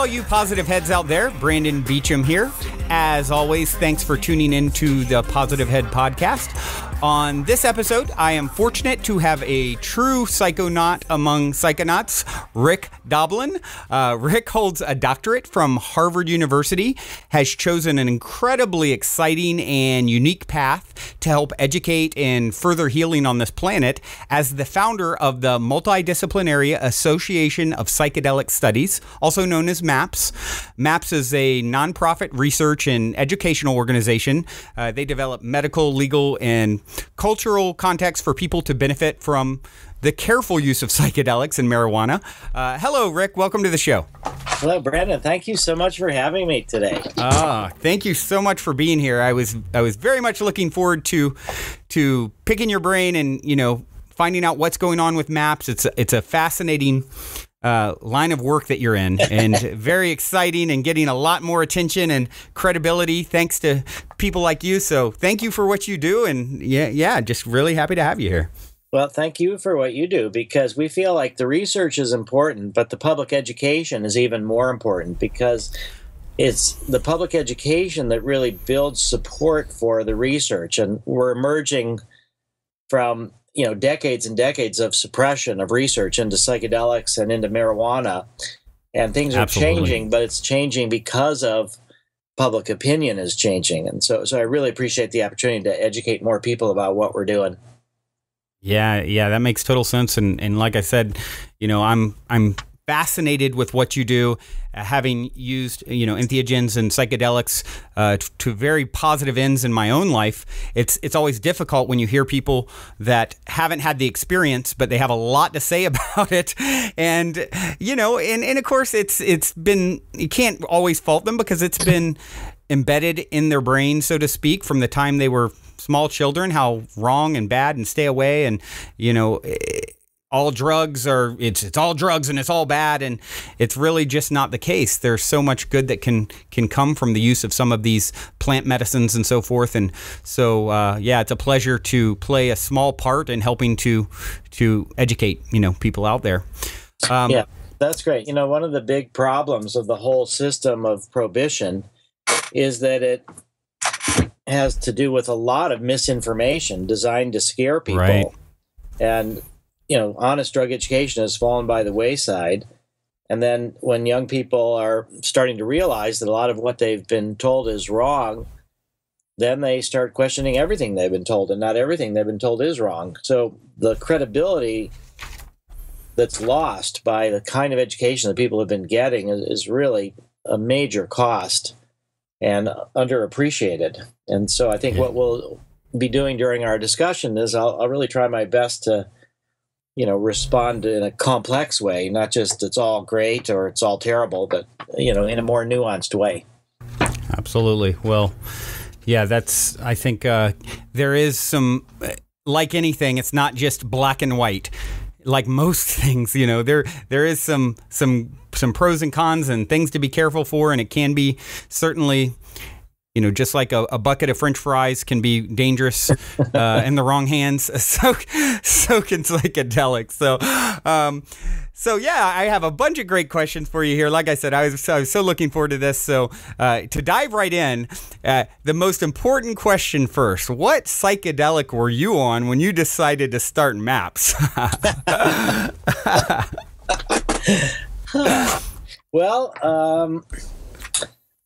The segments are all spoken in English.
all you positive heads out there. Brandon Beecham here. As always, thanks for tuning in to the Positive Head podcast. On this episode, I am fortunate to have a true psychonaut among psychonauts, Rick Doblin. Rick holds a doctorate from Harvard University, has chosen an incredibly exciting and unique path to help educate and further healing on this planet as the founder of the Multidisciplinary Association of Psychedelic Studies, also known as MAPS. MAPS is a nonprofit research and educational organization. They develop medical, legal, and cultural context for people to benefit from the careful use of psychedelics and marijuana. Hello, Rick. Welcome to the show. Hello, Brandon. Thank you so much for having me today. Thank you so much for being here. I was very much looking forward to picking your brain and finding out what's going on with MAPS. It's a fascinating line of work that you're in, and very exciting, and getting a lot more attention and credibility thanks to people like you. So thank you for what you do, and just really happy to have you here. Well, thank you for what you do, because we feel like the research is important, but the public education is even more important, because it's the public education that really builds support for the research. And we're emerging from decades and decades of suppression of research into psychedelics and into marijuana, and things are changing, but it's changing because of public opinion is changing. And so I really appreciate the opportunity to educate more people about what we're doing. Yeah, that makes total sense. And like I said, I'm fascinated with what you do, having used, entheogens and psychedelics to very positive ends in my own life. It's always difficult when you hear people that haven't had the experience, but they have a lot to say about it. And, and of course it's been, you can't always fault them because it's been embedded in their brain, so to speak, from the time they were small children, how wrong and bad and stay away. And, all drugs are, it's all drugs and it's all bad, and it's really just not the case. There's so much good that can come from the use of some of these plant medicines and so forth. And so, it's a pleasure to play a small part in helping to educate, people out there. Yeah, that's great. One of the big problems of the whole system of prohibition is that it has to do with a lot of misinformation designed to scare people. Right. And honest drug education has fallen by the wayside. And then when young people are starting to realize that a lot of what they've been told is wrong, then they start questioning everything they've been told, and not everything they've been told is wrong. So the credibility that's lost by the kind of education that people have been getting is really a major cost and underappreciated. And so I think what we'll be doing during our discussion is I'll really try my best to respond in a complex way, not just it's all great or it's all terrible, but, in a more nuanced way. Absolutely. Well, yeah, I think there is some, like anything, it's not just black and white. Like most things, there is some pros and cons and things to be careful for, and it can be certainly, just like a bucket of French fries can be dangerous in the wrong hands, so can psychedelics. So I have a bunch of great questions for you here. Like I said, I was so looking forward to this. So to dive right in, the most important question first: what psychedelic were you on when you decided to start MAPS? Well,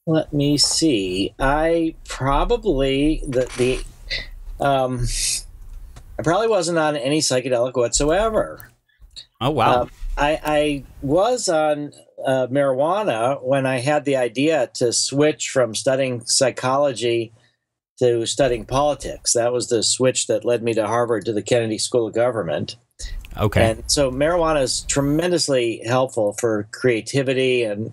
let me see. I probably I probably wasn't on any psychedelic whatsoever. Oh wow! I was on marijuana when I had the idea to switch from studying psychology to studying politics. That was the switch that led me to Harvard, to the Kennedy School of Government. Okay. And so marijuana is tremendously helpful for creativity and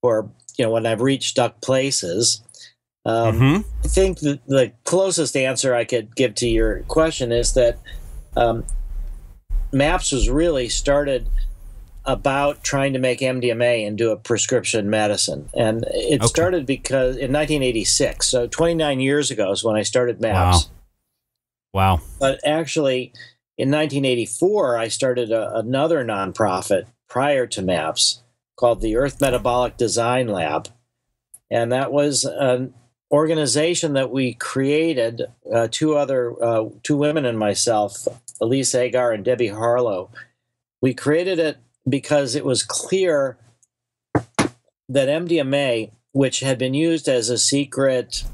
for when I've reached stuck places. I think the closest answer I could give to your question is that MAPS was really started about trying to make MDMA into a prescription medicine. And it started because in 1986, so 29 years ago is when I started MAPS. Wow. But actually, in 1984, I started another nonprofit prior to MAPS called the Earth Metabolic Design Lab. And that was an organization that we created, two women and myself, Elise Agar and Debbie Harlow. We created it because it was clear that MDMA, which had been used as a secret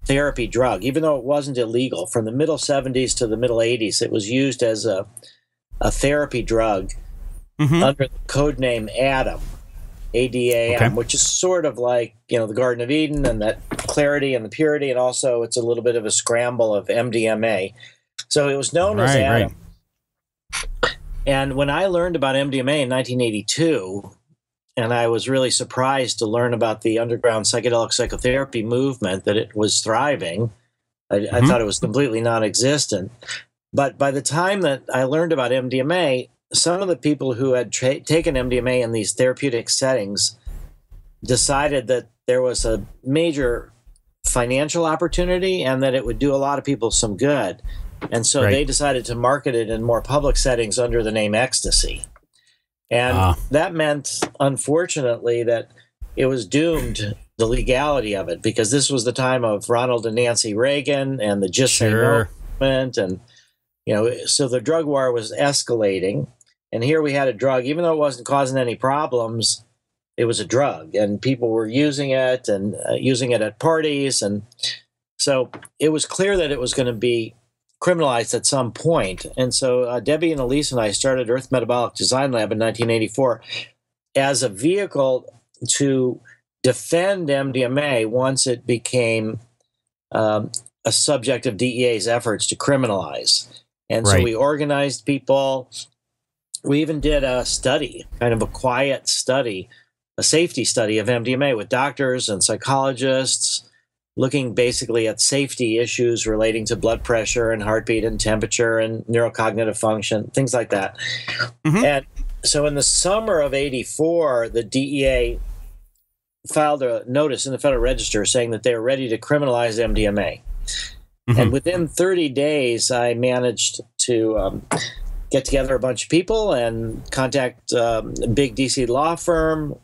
therapy drug, even though it wasn't illegal, from the middle 70s to the middle 80s, it was used as a therapy drug under the code name ADAM, ADAM, which is sort of like, the Garden of Eden and that clarity and the purity, and also it's a little bit of a scramble of MDMA. So it was known as ADAM. Right. And when I learned about MDMA in 1982, and I was really surprised to learn about the underground psychedelic psychotherapy movement, that it was thriving. I thought it was completely non-existent. But by the time that I learned about MDMA, some of the people who had taken MDMA in these therapeutic settings decided that there was a major financial opportunity and that it would do a lot of people some good. And so they decided to market it in more public settings under the name ecstasy. And that meant, unfortunately, that it was doomed, the legality of it, because this was the time of Ronald and Nancy Reagan and the Just Say No movement. And, so the drug war was escalating. And here we had a drug, even though it wasn't causing any problems, it was a drug. And people were using it and using it at parties. And so it was clear that it was going to be criminalized at some point. And so Debbie and Elise and I started Earth Metabolic Design Lab in 1984 as a vehicle to defend MDMA once it became a subject of DEA's efforts to criminalize. And so we organized people. We even did a study, kind of a quiet study, a safety study of MDMA with doctors and psychologists, looking basically at safety issues relating to blood pressure and heartbeat and temperature and neurocognitive function, things like that. And so in the summer of '84, the DEA filed a notice in the Federal Register saying that they were ready to criminalize MDMA. And within 30 days, I managed to get together a bunch of people and contact a big DC law firm,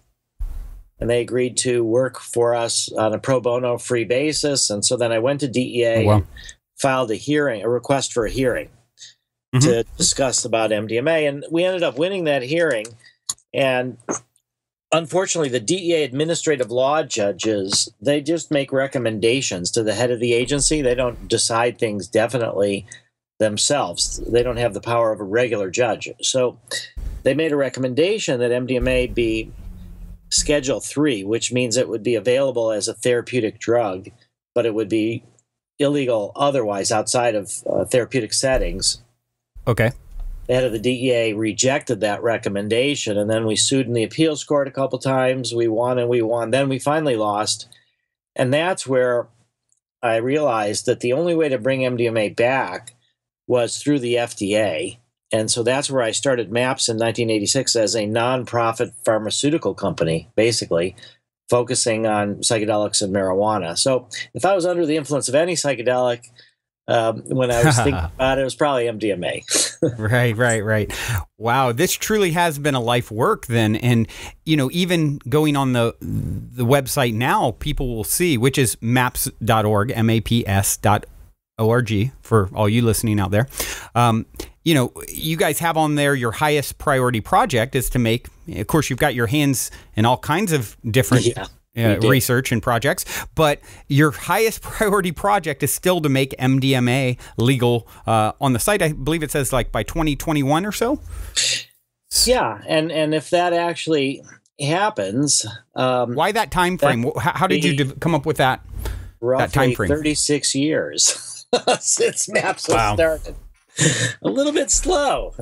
and they agreed to work for us on a pro bono free basis. And so then I went to DEA and filed a request for a hearing to discuss about MDMA. And we ended up winning that hearing. And unfortunately, the DEA administrative law judges, they just make recommendations to the head of the agency. They don't decide things definitely themselves. They don't have the power of a regular judge. So they made a recommendation that MDMA be Schedule 3, which means it would be available as a therapeutic drug, but it would be illegal otherwise outside of therapeutic settings. Okay. The head of the DEA rejected that recommendation, and then we sued in the appeals court a couple times. We won and we won. Then we finally lost. And that's where I realized that the only way to bring MDMA back was through the FDA. And so that's where I started MAPS in 1986 as a nonprofit pharmaceutical company, basically, focusing on psychedelics and marijuana. So if I was under the influence of any psychedelic when I was thinking about it, it was probably MDMA. Right. Wow, this truly has been a life work then. And, even going on the website now, people will see, which is maps.org, MAPS.org, for all you listening out there. You guys have on there your highest priority project is to make, of course, you've got your hands in all kinds of different research and projects, but your highest priority project is still to make MDMA legal on the site. I believe it says like by 2021 or so. Yeah. And if that actually happens. Why that time frame? How did you come up with that time frame? 36 years since MAPS was started. A little bit slow.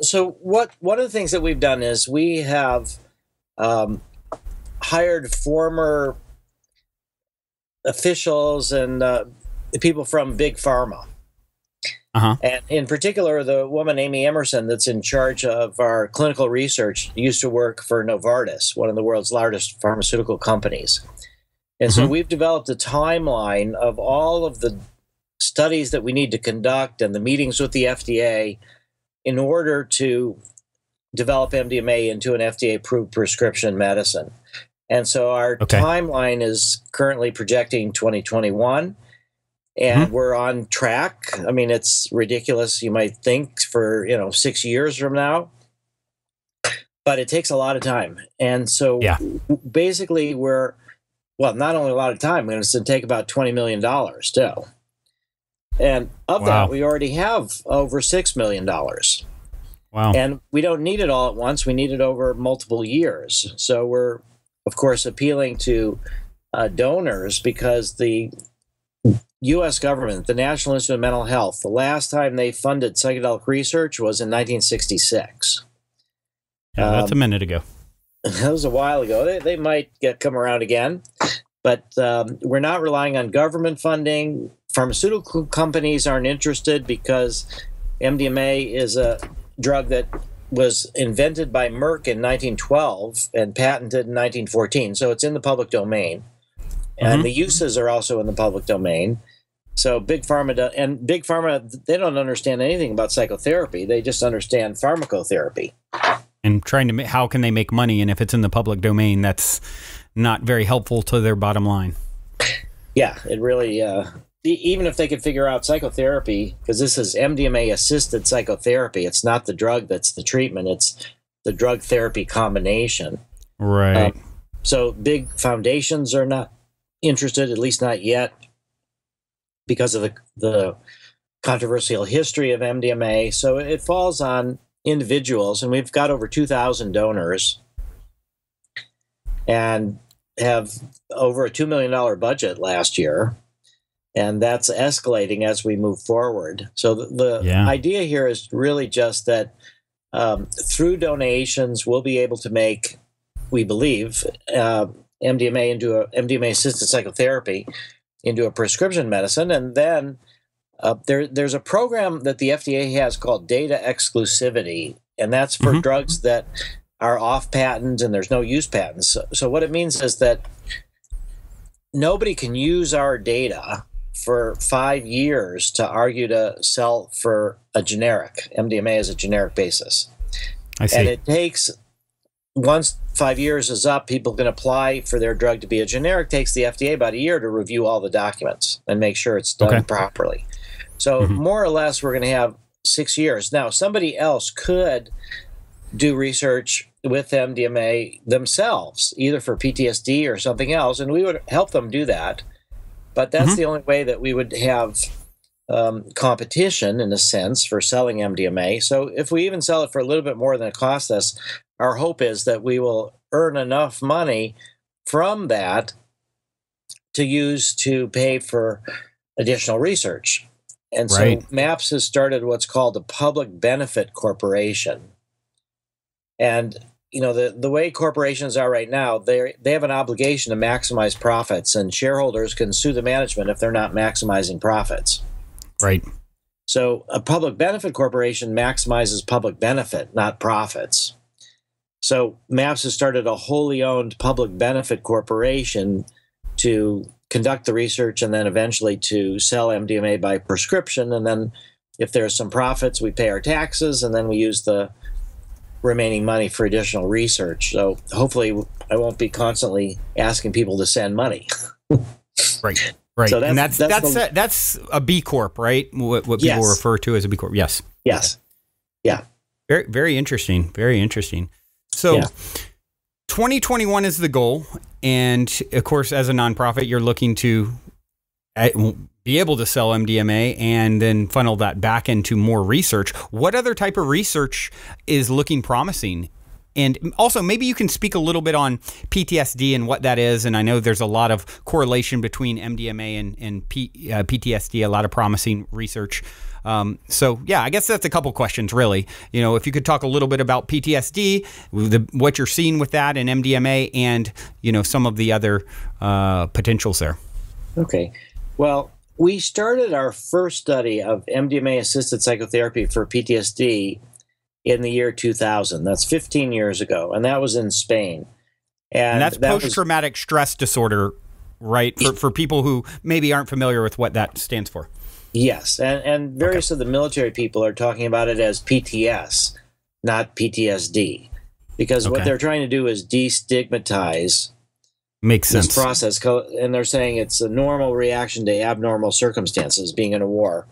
So one of the things that we've done is we have hired former officials and people from big pharma. And in particular, the woman, Amy Emerson, that's in charge of our clinical research, used to work for Novartis, one of the world's largest pharmaceutical companies. And so we've developed a timeline of all of the studies that we need to conduct and the meetings with the FDA in order to develop MDMA into an FDA-approved prescription medicine. And so our timeline is currently projecting 2021, and we're on track. I mean, it's ridiculous, you might think, for 6 years from now, but it takes a lot of time. And so basically not only a lot of time, it's going to take about $20 million too. And of that, we already have over $6 million. Wow. And we don't need it all at once. We need it over multiple years. So we're, of course, appealing to donors, because the U.S. government, the National Institute of Mental Health, the last time they funded psychedelic research was in 1966. Yeah, that's a minute ago. That was a while ago. They might come around again. But we're not relying on government funding. Pharmaceutical companies aren't interested because MDMA is a drug that was invented by Merck in 1912 and patented in 1914. So it's in the public domain. And the uses are also in the public domain. So Big Pharma, they don't understand anything about psychotherapy. They just understand pharmacotherapy. And how can they make money? And if it's in the public domain, that's not very helpful to their bottom line. Yeah, it really, even if they could figure out psychotherapy, because this is MDMA-assisted psychotherapy, it's not the drug that's the treatment, it's the drug therapy combination. Right. So big foundations are not interested, at least not yet, because of the controversial history of MDMA. So it falls on individuals, and we've got over 2,000 donors and have over a $2 million budget last year. And that's escalating as we move forward. So the idea here is really just that through donations, we'll be able to make, we believe, MDMA-assisted psychotherapy into a prescription medicine. And then there's a program that the FDA has called data exclusivity, and that's for drugs that are off patent and there's no use patents. So what it means is that nobody can use our data for 5 years to argue to sell for a generic, MDMA as a generic basis. I see. And it takes, once 5 years is up, people can apply for their drug to be a generic. It takes the FDA about a year to review all the documents and make sure it's done properly. So more or less, we're going to have 6 years. Now, somebody else could do research with MDMA themselves, either for PTSD or something else, and we would help them do that. But that's the only way that we would have competition, in a sense, for selling MDMA. So if we even sell it for a little bit more than it costs us, our hope is that we will earn enough money from that to use to pay for additional research. And so MAPS has started what's called a public benefit corporation. And the way corporations are right now, they have an obligation to maximize profits, and shareholders can sue the management if they're not maximizing profits. Right. So a public benefit corporation maximizes public benefit, not profits. So MAPS has started a wholly owned public benefit corporation to conduct the research and then eventually to sell MDMA by prescription. And then if there's some profits, we pay our taxes, and then we use the remaining money for additional research. So hopefully I won't be constantly asking people to send money. Right. So and that's a B Corp, right? What people refer to as a B Corp. Yes. Yes. Yeah. Very, very interesting. Very interesting. So 2021 is the goal. And of course, as a nonprofit, you're looking to be able to sell MDMA and then funnel that back into more research. What other type of research is looking promising? And also, maybe you can speak a little bit on PTSD and what that is. And I know there's a lot of correlation between MDMA and PTSD, a lot of promising research. So, yeah, I guess that's a couple questions, really. If you could talk a little bit about PTSD, what you're seeing with that and MDMA, and, some of the other potentials there. Okay. Well, we started our first study of MDMA-assisted psychotherapy for PTSD in the year 2000. That's 15 years ago, and that was in Spain. And that's post-traumatic stress disorder, right? For people who maybe aren't familiar with what that stands for. Yes, and various of the military people are talking about it as PTS, not PTSD, because what they're trying to do is destigmatize Makes sense. this process, and they're saying it's a normal reaction to abnormal circumstances, being in a war.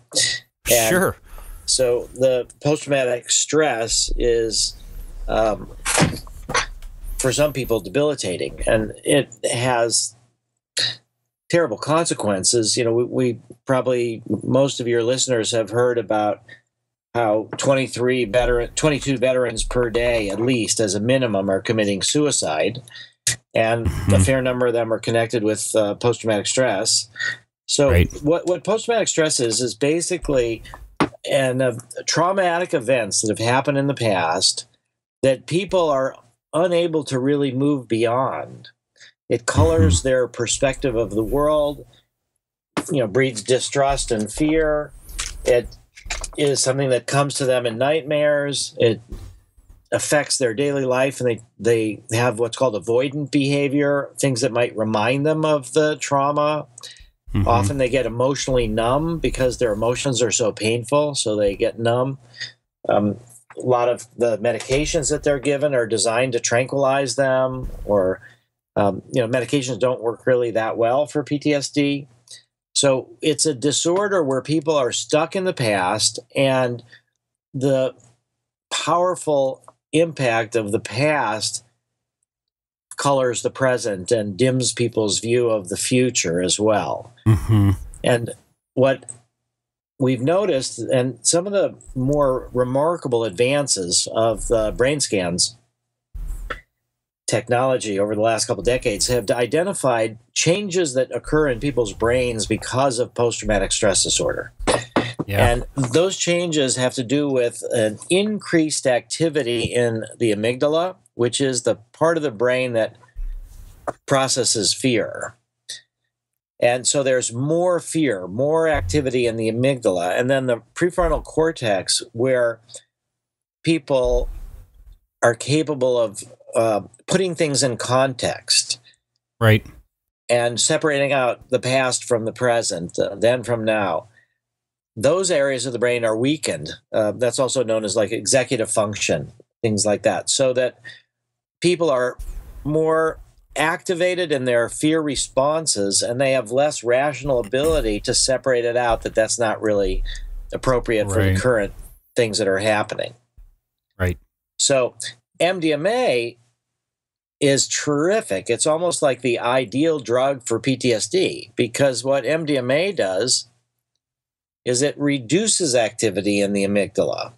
And sure. So the post-traumatic stress is, for some people, debilitating, and it has terrible consequences. You know, we probably, most of your listeners have heard about how 22 veterans per day, at least as a minimum, are committing suicide. And a fair number of them are connected with post-traumatic stress. So what post-traumatic stress is basically traumatic events that have happened in the past that people are unable to really move beyond. It colors their perspective of the world, breeds distrust and fear. It is something that comes to them in nightmares. It affects their daily life, and they have what's called avoidant behavior, things that might remind them of the trauma. Often they get emotionally numb because their emotions are so painful, so they get numb. A lot of the medications that they're given are designed to tranquilize them, or medications don't work really that well for PTSD. So it's a disorder where people are stuck in the past, and the powerful impact of the past colors the present and dims people's view of the future as well. And what we've noticed, and some of the more remarkable advances of the brain scans technology over the last couple of decades, have identified changes that occur in people's brains because of post-traumatic stress disorder. And those changes have to do with an increased activity in the amygdala, which is the part of the brain that processes fear. And so there's more fear, more activity in the amygdala. And then the prefrontal cortex, where people are capable of putting things in context. Right. And separating out the past from the present, then from now. Those areas of the brain are weakened. That's also known as like executive function, things like that. So that people are more activated in their fear responses, and they have less rational ability to separate it out that that's not really appropriate for the current things that are happening. Right. So MDMA is terrific. It's almost like the ideal drug for PTSD, because what MDMA does is it reduces activity in the amygdala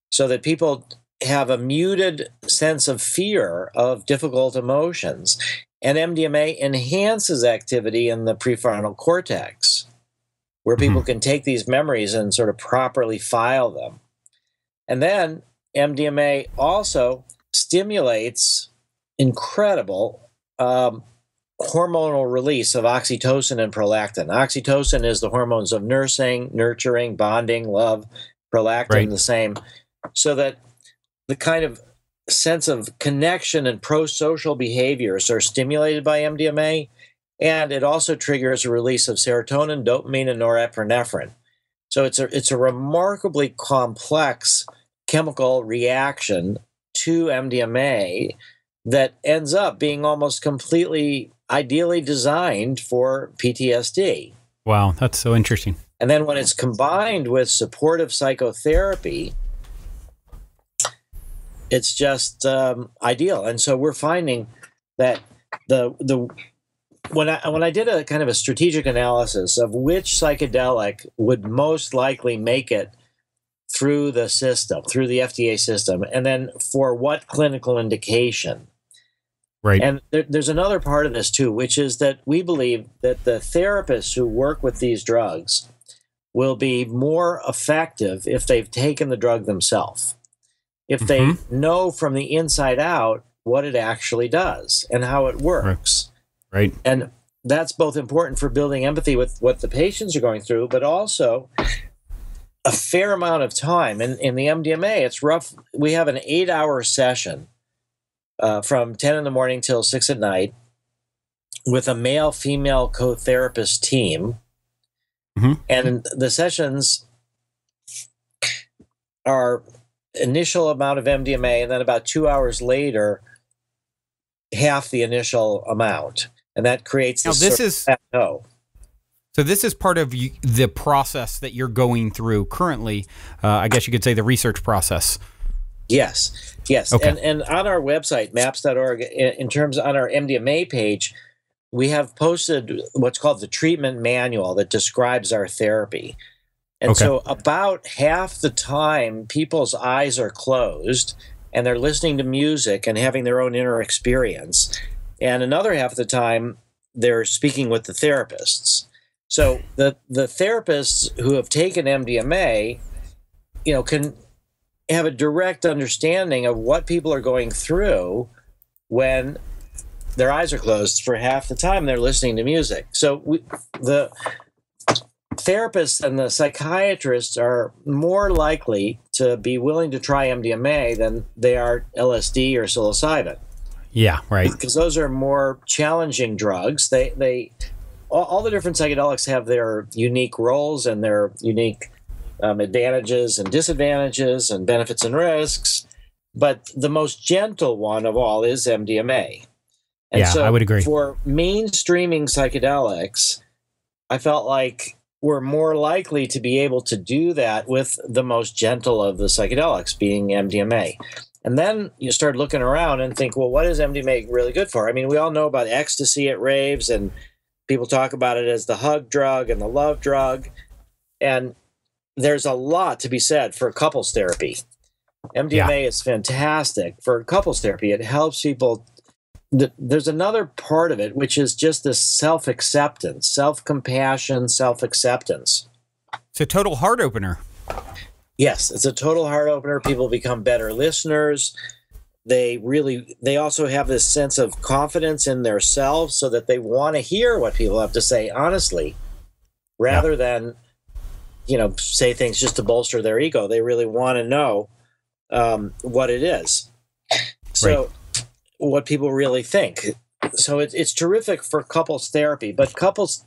so that people have a muted sense of fear of difficult emotions. And MDMA enhances activity in the prefrontal cortex, where people can take these memories and sort of properly file them. And then MDMA also stimulates incredible hormonal release of oxytocin and prolactin. Oxytocin is the hormones of nursing, nurturing, bonding, love. Prolactin, the same. So that the kind of sense of connection and pro-social behaviors are stimulated by MDMA, and it also triggers a release of serotonin, dopamine, and norepinephrine. So it's a remarkably complex chemical reaction to MDMA that ends up being almost completely ideally designed for PTSD. Wow, that's so interesting. And then when it's combined with supportive psychotherapy, it's just ideal. And so we're finding that when I did a kind of a strategic analysis of which psychedelic would most likely make it through the system, through the FDA system, and then for what clinical indication. Right. And there's another part of this too, which is that we believe that the therapists who work with these drugs will be more effective if they've taken the drug themselves. If they know from the inside out what it actually does and how it works. Right. And that's both important for building empathy with what the patients are going through, but also a fair amount of time. In the MDMA, it's rough. We have an 8-hour session from 10 in the morning till 6 at night with a male-female co-therapist team. And the sessions are initial amount of MDMA, and then about 2 hours later, half the initial amount. And that creates Now, this this sort of is plateau. so this is part of the process that you're going through currently. I guess you could say the research process. Yes, yes. Okay. And on our website, maps.org, in terms on our MDMA page, we have posted what's called the treatment manual that describes our therapy. And Okay. so about half the time, people's eyes are closed and they're listening to music and having their own inner experience. And another half of the time, they're speaking with the therapists. So the therapists who have taken MDMA, can have a direct understanding of what people are going through when their eyes are closed for half the time they're listening to music. So the therapists and the psychiatrists are more likely to be willing to try MDMA than they are LSD or psilocybin. Yeah, right. Because those are more challenging drugs. All the different psychedelics have their unique roles and their unique advantages and disadvantages and benefits and risks. But the most gentle one of all is MDMA. And Yeah, so I would agree. For mainstreaming psychedelics, I felt like we're more likely to be able to do that with the most gentle of the psychedelics, being MDMA. And then you start looking around and think, well, what is MDMA really good for? I mean, we all know about ecstasy at raves, and people talk about it as the hug drug and the love drug. And there's a lot to be said for couples therapy. MDMA is fantastic for couples therapy. It helps people. There's another part of it, which is just this self-acceptance, self-compassion, self-acceptance. It's a total heart opener. Yes, it's a total heart opener. People become better listeners. They also have this sense of confidence in their selves, so that they want to hear what people have to say honestly, rather than, say things just to bolster their ego. They really want to know what it is. So. Right. What people really think. So it's terrific for couples therapy, but couples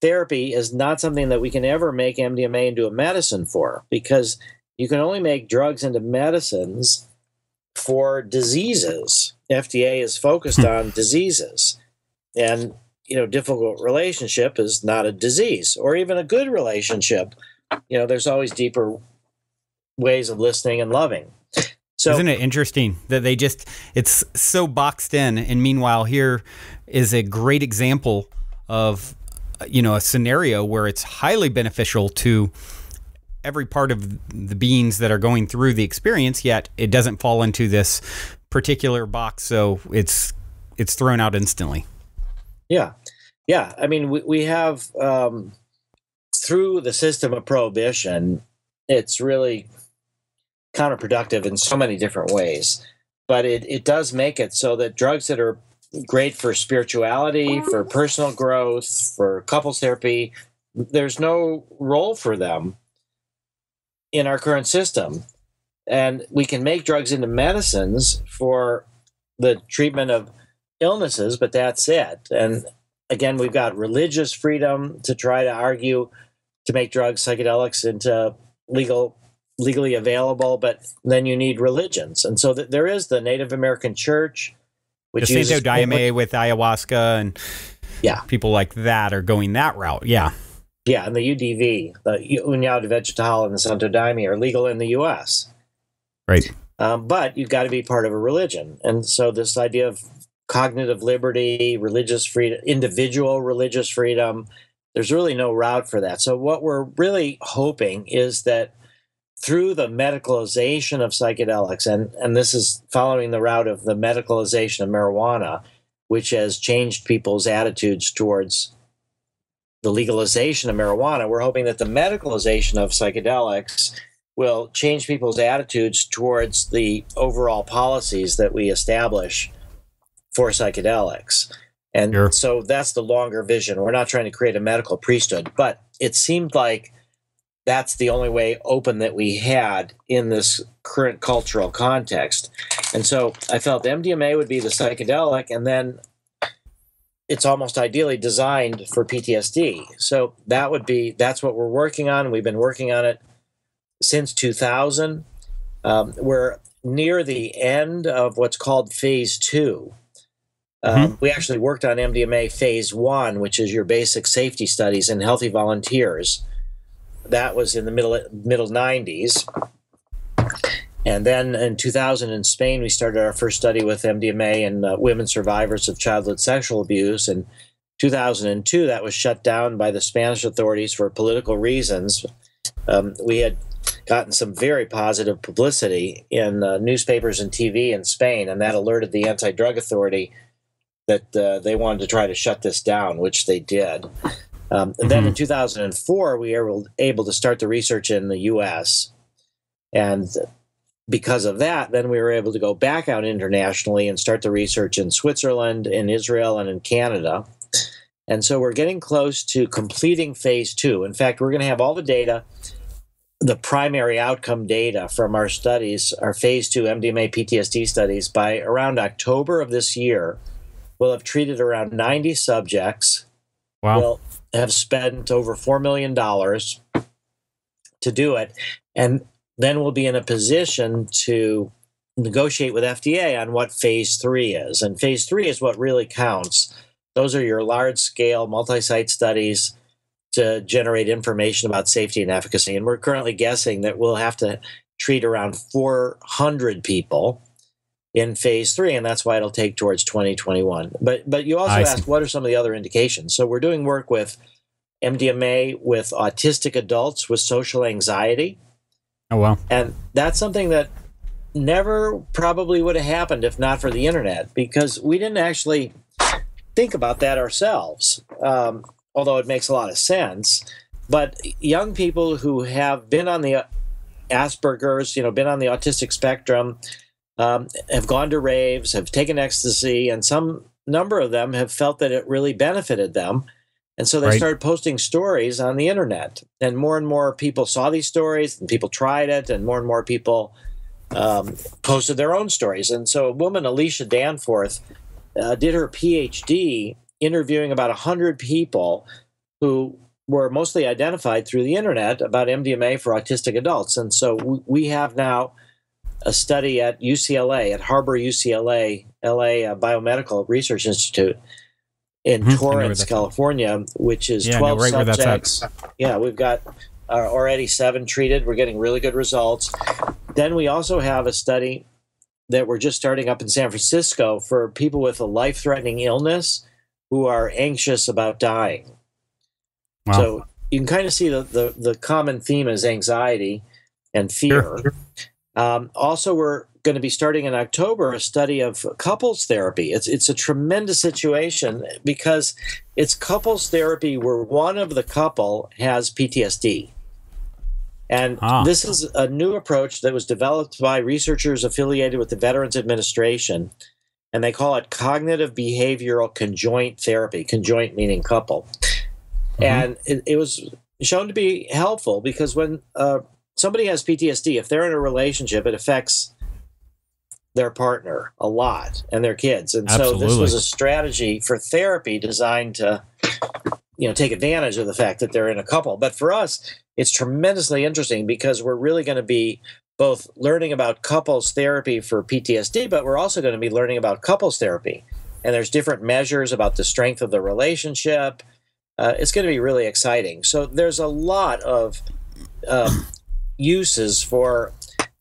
therapy is not something that we can ever make MDMA into a medicine for, because you can only make drugs into medicines for diseases. FDA is focused on diseases, and difficult relationship is not a disease, or even a good relationship. There's always deeper ways of listening and loving. So, isn't it interesting that it's so boxed in, and meanwhile here is a great example of, a scenario where it's highly beneficial to every part of the beings that are going through the experience, yet it doesn't fall into this particular box, so it's thrown out instantly. Yeah. I mean, we have, through the system of prohibition, it's really counterproductive in so many different ways, but it does make it so that drugs that are great for spirituality, for personal growth, for couples therapy, there's no role for them in our current system. And we can make drugs into medicines for the treatment of illnesses, but that's it. And again, we've got religious freedom to try to argue to make drugs, psychedelics, into legally available, but then you need religions. And so there is the Native American Church, which the uses Daime with ayahuasca, and people like that are going that route. Yeah, and the UDV, the União de Vegetal and the Santo Daime, are legal in the U.S. Right. But you've got to be part of a religion. And so this idea of cognitive liberty, religious freedom, individual religious freedom, there's really no route for that. So what we're really hoping is that through the medicalization of psychedelics, and this is following the route of the medicalization of marijuana, which has changed people's attitudes towards the legalization of marijuana, we're hoping that the medicalization of psychedelics will change people's attitudes towards the overall policies that we establish for psychedelics. And so that's the longer vision. We're not trying to create a medical priesthood, but it seemed like that's the only way open that we had in this current cultural context. And so I felt MDMA would be the psychedelic, and then it's almost ideally designed for PTSD. So that's what we're working on. We've been working on it since 2000. We're near the end of what's called phase 2. We actually worked on MDMA phase 1, which is your basic safety studies in healthy volunteers. That was in the middle 90s. And then in 2000 in Spain, we started our first study with MDMA in women survivors of childhood sexual abuse. In 2002, that was shut down by the Spanish authorities for political reasons. We had gotten some very positive publicity in newspapers and TV in Spain, and that alerted the anti-drug authority that they wanted to try to shut this down, which they did. And then in 2004, we were able to start the research in the U.S., and because of that, then we were able to go back out internationally and start the research in Switzerland, in Israel, and in Canada. And so we're getting close to completing phase 2. In fact, we're going to have all the data, the primary outcome data from our studies, our phase 2 MDMA PTSD studies, by around October of this year. We'll have treated around 90 subjects. Wow. We'll have spent over $4 million to do it. And then we'll be in a position to negotiate with FDA on what phase 3 is. And phase 3 is what really counts. Those are your large-scale, multi-site studies to generate information about safety and efficacy. And we're currently guessing that we'll have to treat around 400 people in phase 3, and that's why it'll take towards 2021. But you also asked, what are some of the other indications? So we're doing work with MDMA with autistic adults with social anxiety. Oh, wow. And that's something that never probably would have happened if not for the internet, because we didn't actually think about that ourselves, although it makes a lot of sense. But young people who have been on the Asperger's, been on the autistic spectrum, have gone to raves, have taken ecstasy, and some number of them have felt that it really benefited them. And so they started posting stories on the internet, and more people saw these stories, and people tried it, and more people posted their own stories. And so a woman, Alicia Danforth, did her Ph.D. interviewing about 100 people who were mostly identified through the internet about MDMA for autistic adults. And so we have now a study at UCLA, at Harbor UCLA, LA Biomedical Research Institute, in Torrance, California, which is 12 subjects. Yeah, we've got already 7 treated. We're getting really good results. Then we also have a study that we're just starting up in San Francisco for people with a life-threatening illness who are anxious about dying. Wow. So you can kind of see the common theme is anxiety and fear. Sure. Also, we're going to be starting in October a study of couples therapy. It's a tremendous situation because it's couples therapy where one of the couple has PTSD. And this is a new approach that was developed by researchers affiliated with the Veterans Administration, and they call it cognitive behavioral conjoint therapy, conjoint meaning couple. And it was shown to be helpful because when somebody has PTSD, if they're in a relationship, it affects their partner a lot and their kids. And so this was a strategy for therapy designed to, take advantage of the fact that they're in a couple. But for us, it's tremendously interesting because we're really going to be both learning about couples therapy for PTSD, but we're also going to be learning about couples therapy. And there's different measures about the strength of the relationship. It's going to be really exciting. So there's a lot of uses for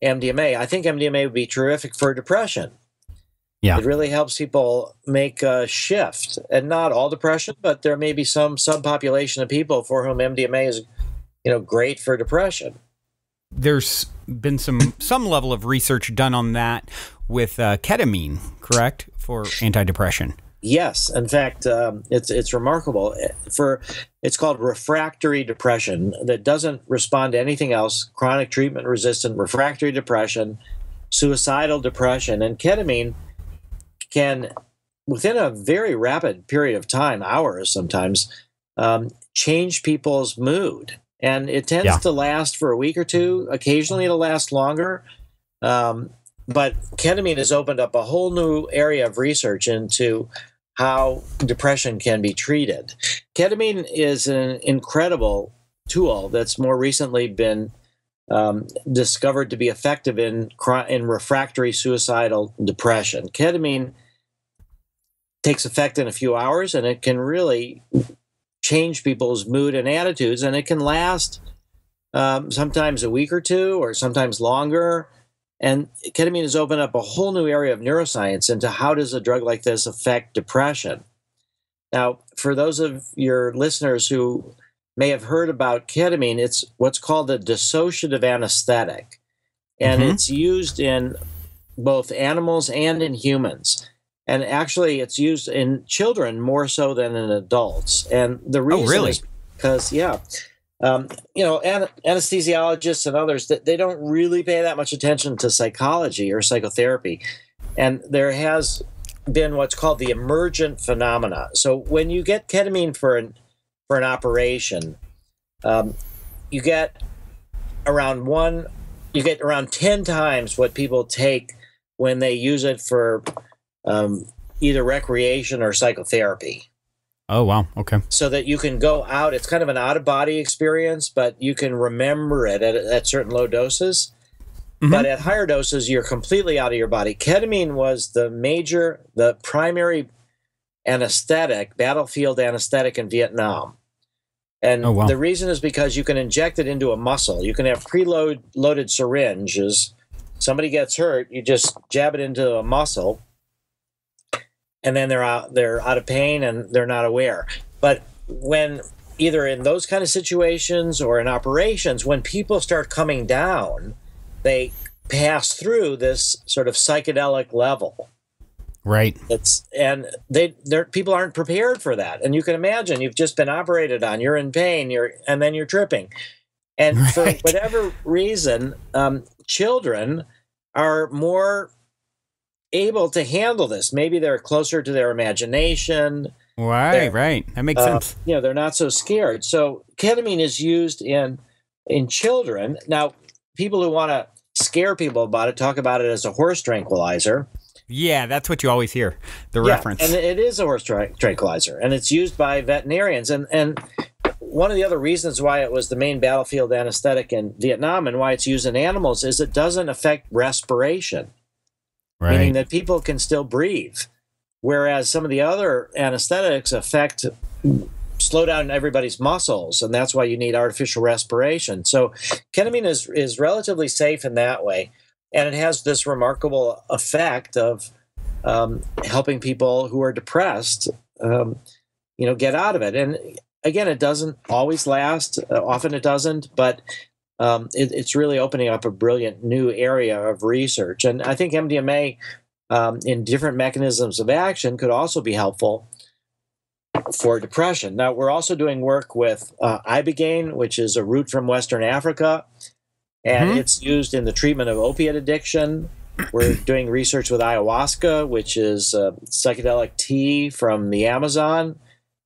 MDMA. I think MDMA would be terrific for depression. Yeah. It really helps people make a shift, and not all depression, but there may be some subpopulation of people for whom MDMA is, great for depression. There's been some level of research done on that with ketamine, correct, for antidepressant. Yes, in fact, it's remarkable. It's called refractory depression that doesn't respond to anything else. Chronic treatment-resistant refractory depression, suicidal depression, and ketamine can, within a very rapid period of time, hours sometimes, change people's mood, and it tends to last for a week or two. Occasionally, it'll last longer. But ketamine has opened up a whole new area of research into how depression can be treated. Ketamine is an incredible tool that's more recently been discovered to be effective in refractory suicidal depression. Ketamine takes effect in a few hours, and it can really change people's mood and attitudes, and it can last sometimes a week or two, or sometimes longer. And ketamine has opened up a whole new area of neuroscience into how does a drug like this affect depression. Now, for those of your listeners who may have heard about ketamine, it's what's called a dissociative anesthetic, and it's used in both animals and in humans. And actually, it's used in children more so than in adults. And the reason is because, anesthesiologists and others, they don't really pay that much attention to psychology or psychotherapy. And there has been what's called the emergent phenomena. So when you get ketamine for an operation, you get around 10 times what people take when they use it for either recreation or psychotherapy. Oh, wow. Okay. So that you can go out. It's kind of an out-of-body experience, but you can remember it at certain low doses. But at higher doses, you're completely out of your body. Ketamine was the primary anesthetic, battlefield anesthetic in Vietnam. And the reason is because you can inject it into a muscle. You can have preloaded syringes. Somebody gets hurt, you just jab it into a muscle, and then they're out of pain and they're not aware. But when either in those kind of situations or in operations, when people start coming down, they pass through this sort of psychedelic level. Right. People aren't prepared for that. And you can imagine you've just been operated on, you're in pain, and then you're tripping. And for whatever reason, children are more able to handle this. Maybe they're closer to their imagination. Right. That makes sense. They're not so scared. So ketamine is used in children. Now, people who want to scare people about it talk about it as a horse tranquilizer. Yeah, that's what you always hear, the reference. And it is a horse tranquilizer, and it's used by veterinarians. And one of the other reasons why it was the main battlefield anesthetic in Vietnam and why it's used in animals is it doesn't affect respiration, meaning that people can still breathe, whereas some of the other anesthetics slow down everybody's muscles, and that's why you need artificial respiration. So ketamine is relatively safe in that way, and it has this remarkable effect of helping people who are depressed, get out of it. And again, it doesn't always last. Often it doesn't, but it's really opening up a brilliant new area of research. And I think MDMA in different mechanisms of action could also be helpful for depression. Now, we're also doing work with ibogaine, which is a root from Western Africa, and it's used in the treatment of opiate addiction. We're doing research with ayahuasca, which is psychedelic tea from the Amazon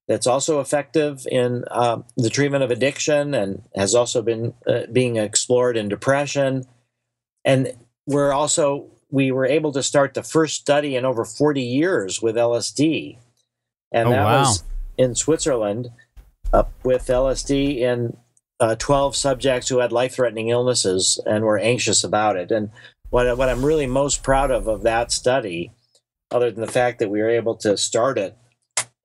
that's also effective in the treatment of addiction and has also been being explored in depression. And we were able to start the first study in over 40 years with LSD. And that was in Switzerland with LSD in 12 subjects who had life-threatening illnesses and were anxious about it. And what I'm really most proud of that study, other than the fact that we were able to start it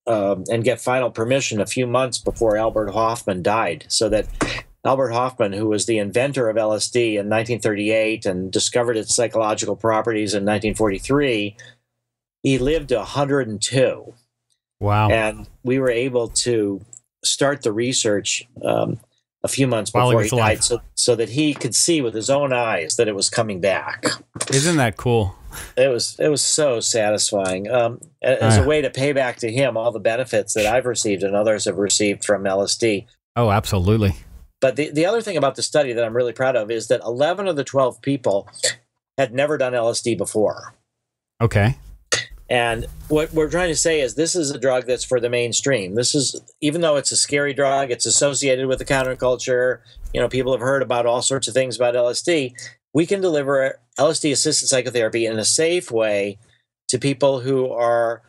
and get final permission a few months before Albert Hofmann died, so that Albert Hofmann, who was the inventor of LSD in 1938 and discovered its psychological properties in 1943, he lived to 102. Wow. And we were able to start the research a few months before he died, so that he could see with his own eyes that it was coming back. Isn't that cool? It was so satisfying as a way to pay back to him all the benefits that I've received and others have received from LSD. Oh, absolutely. But the other thing about the study that I'm really proud of is that 11 of the 12 people had never done LSD before. Okay. And what we're trying to say is this is a drug that's for the mainstream. This is, even though it's a scary drug, it's associated with the counterculture. People have heard about all sorts of things about LSD. We can deliver LSD-assisted psychotherapy in a safe way to people who are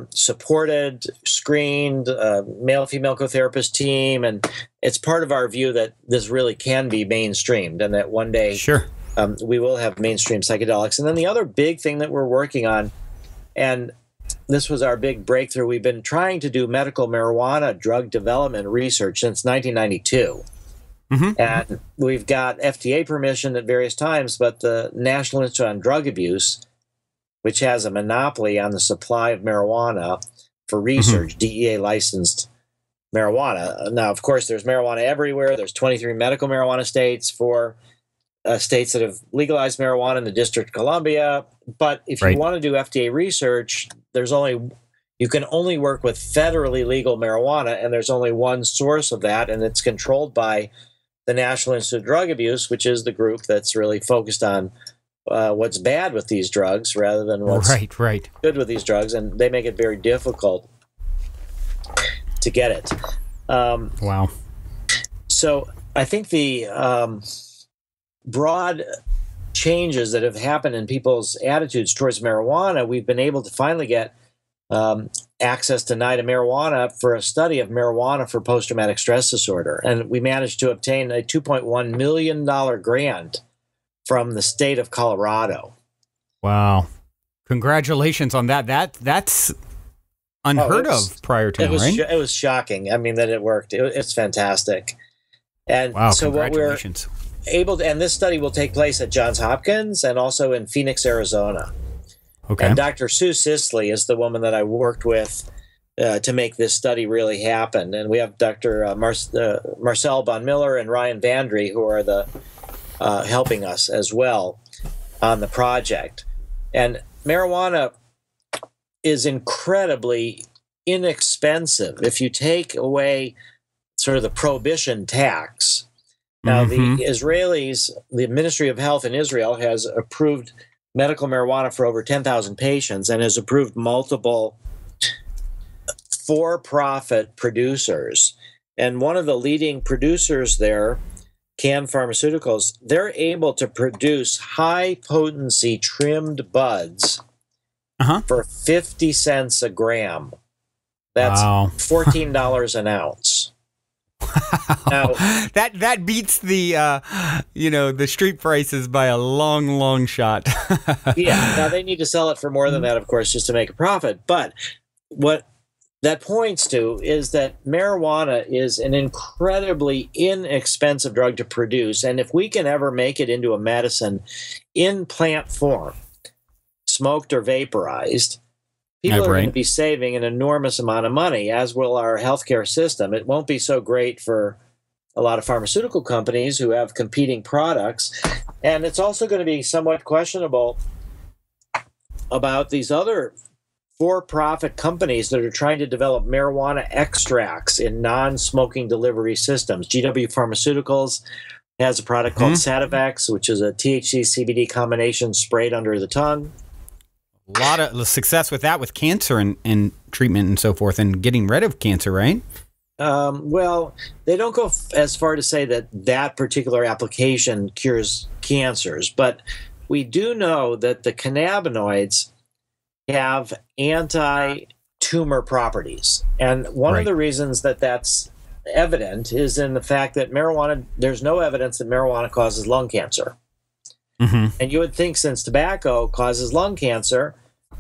supported, screened, male-female co-therapist team, and it's part of our view that this really can be mainstreamed, and that one day Sure. We will have mainstream psychedelics. And then the other big thing that we're working on, and this was our big breakthrough, we've been trying to do medical marijuana drug development research since 1992. And we've got FDA permission at various times, but the National Institute on Drug Abuse, which has a monopoly on the supply of marijuana for research, DEA licensed marijuana. Now, of course, there's marijuana everywhere. There's 23 medical marijuana states, 4 states that have legalized marijuana in the District of Columbia. But if you want to do FDA research, you can only work with federally legal marijuana, and there's only one source of that, and it's controlled by the National Institute of Drug Abuse, which is the group that's really focused on what's bad with these drugs rather than what's good with these drugs, and they make it very difficult to get it. Wow. So I think the broad changes that have happened in people's attitudes towards marijuana, we've been able to finally get access to NIDA marijuana for a study of marijuana for post-traumatic stress disorder. And we managed to obtain a $2.1 million grant from the state of Colorado. Wow. Congratulations on that. That's unheard of prior to now, right? It was shocking. I mean, that it worked. It's fantastic. And wow, so congratulations. What we're able to, and this study will take place at Johns Hopkins and also in Phoenix, Arizona. Okay. And Dr. Sue Sisley is the woman that I worked with to make this study really happen. And we have Dr. Marcel Von Miller and Ryan Vandry, who are the helping us as well on the project. And marijuana is incredibly inexpensive if you take away sort of the prohibition tax. Now, the Israelis, the Ministry of Health in Israel has approved medical marijuana for over 10,000 patients and has approved multiple for-profit producers. And one of the leading producers there, Can Pharmaceuticals, they're able to produce high-potency trimmed buds for 50 cents a gram. That's $14 an ounce. Now, that beats the the street prices by a long shot. Yeah. Now they need to sell it for more than that, of course, just to make a profit. But what that points to is that marijuana is an incredibly inexpensive drug to produce, and if we can ever make it into a medicine in plant form, smoked or vaporized, people are going to be saving an enormous amount of money, as will our healthcare system. It won't be so great for a lot of pharmaceutical companies who have competing products. And it's also going to be somewhat questionable about these other for-profit companies that are trying to develop marijuana extracts in non-smoking delivery systems. GW Pharmaceuticals has a product called Sativex, which is a THC-CBD combination sprayed under the tongue. A lot of success with that, with cancer and treatment and so forth, and getting rid of cancer, right? Well, they don't go as far to say that particular application cures cancers, but we do know that the cannabinoids have anti-tumor properties. And one of the reasons that that's evident is in the fact that there's no evidence that marijuana causes lung cancer. And you would think, since tobacco causes lung cancer,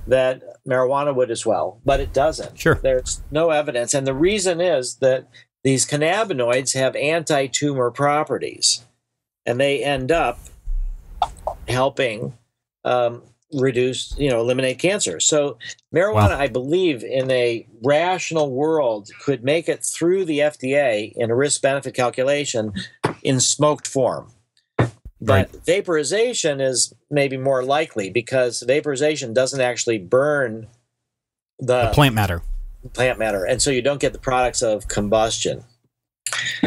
that marijuana would as well, but it doesn't. Sure. There's no evidence. And the reason is that these cannabinoids have anti-tumor properties, and they end up helping eliminate cancer. So marijuana, I believe, in a rational world, could make it through the FDA in a risk-benefit calculation in smoked form. But vaporization is maybe more likely, because vaporization doesn't actually burn the plant matter. And so you don't get the products of combustion.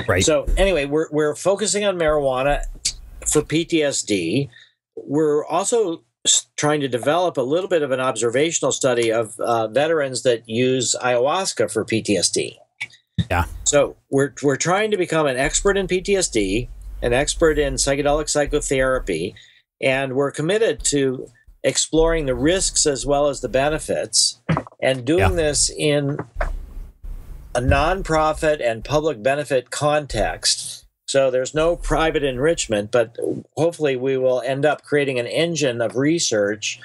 Right. So anyway, we're focusing on marijuana for PTSD. We're also trying to develop a little bit of an observational study of veterans that use ayahuasca for PTSD. Yeah. So we're trying to become an expert in PTSD, an expert in psychedelic psychotherapy, and we're committed to exploring the risks as well as the benefits. and doing this in a nonprofit and public benefit context. So there's no private enrichment, but hopefully we will end up creating an engine of research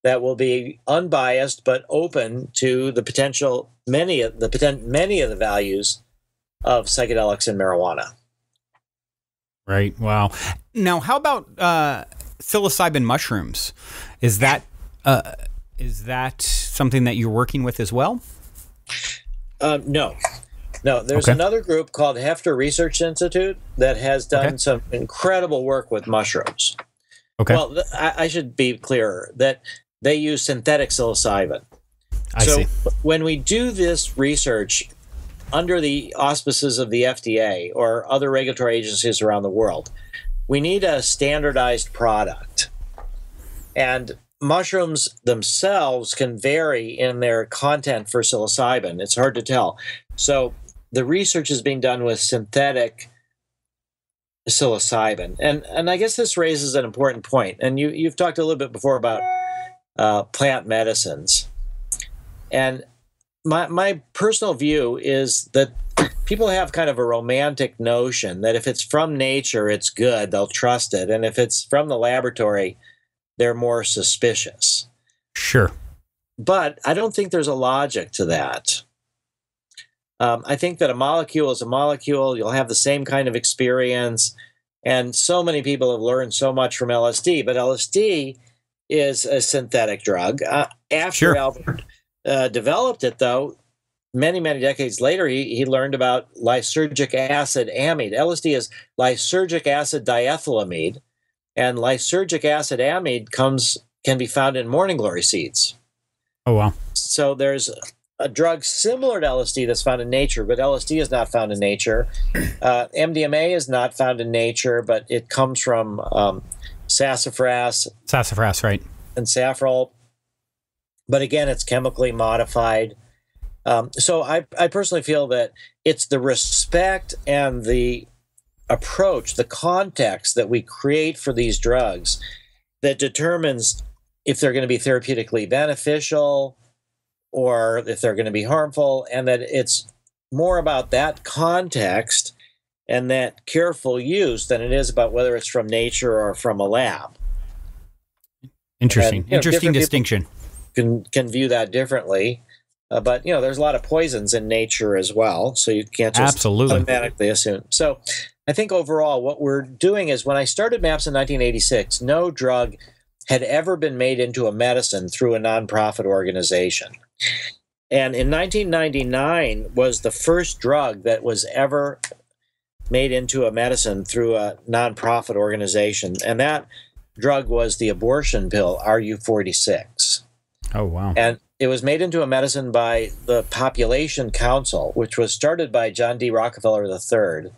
that will be unbiased but open to the potential, many of the values of psychedelics and marijuana. Right. Wow. Now, how about psilocybin mushrooms? Is that something that you're working with as well? No. There's another group called Hefter Research Institute that has done some incredible work with mushrooms. Okay. Well, I should be clearer that they use synthetic psilocybin. I see. When we do this research under the auspices of the FDA or other regulatory agencies around the world, we need a standardized product. And mushrooms themselves can vary in their content for psilocybin. It's hard to tell. So the research is being done with synthetic psilocybin. And I guess this raises an important point. And you've talked a little bit before about plant medicines. And my personal view is that people have kind of a romantic notion that if it's from nature, it's good, they'll trust it. And if it's from the laboratory, they're more suspicious. Sure. But I don't think there's a logic to that. I think that a molecule is a molecule. You'll have the same kind of experience. And so many people have learned so much from LSD. But LSD is a synthetic drug. After Albert developed it, though, many, many decades later, he learned about lysergic acid amide. LSD is lysergic acid diethylamide. And lysergic acid amide can be found in morning glory seeds. Oh, wow. So there's a drug similar to LSD that's found in nature, but LSD is not found in nature. MDMA is not found in nature, but it comes from sassafras. Sassafras, right. And saffrol. But again, it's chemically modified. So I personally feel that it's the respect and the approach, the context that we create for these drugs that determines if they're going to be therapeutically beneficial or if they're going to be harmful, and that it's more about that context and that careful use than it is about whether it's from nature or from a lab. Interesting. Interesting distinction. Can view that differently. But, there's a lot of poisons in nature as well, so you can't just automatically assume. So I think overall what we're doing is when I started MAPS in 1986, no drug had ever been made into a medicine through a nonprofit organization. And in 1999 was the first drug that was ever made into a medicine through a nonprofit organization. And that drug was the abortion pill, RU46. Oh, wow. And it was made into a medicine by the Population Council, which was started by John D. Rockefeller III.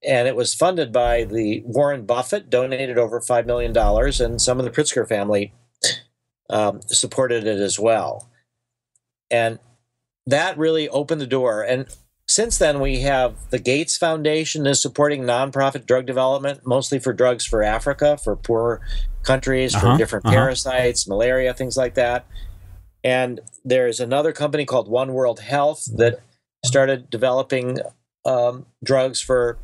And it was funded by the Warren Buffett, donated over $5 million, and some of the Pritzker family supported it as well. And that really opened the door. And since then, we have the Gates Foundation is supporting nonprofit drug development, mostly for drugs for Africa, for poor countries, for different parasites, malaria, things like that. And there's another company called One World Health that started developing drugs for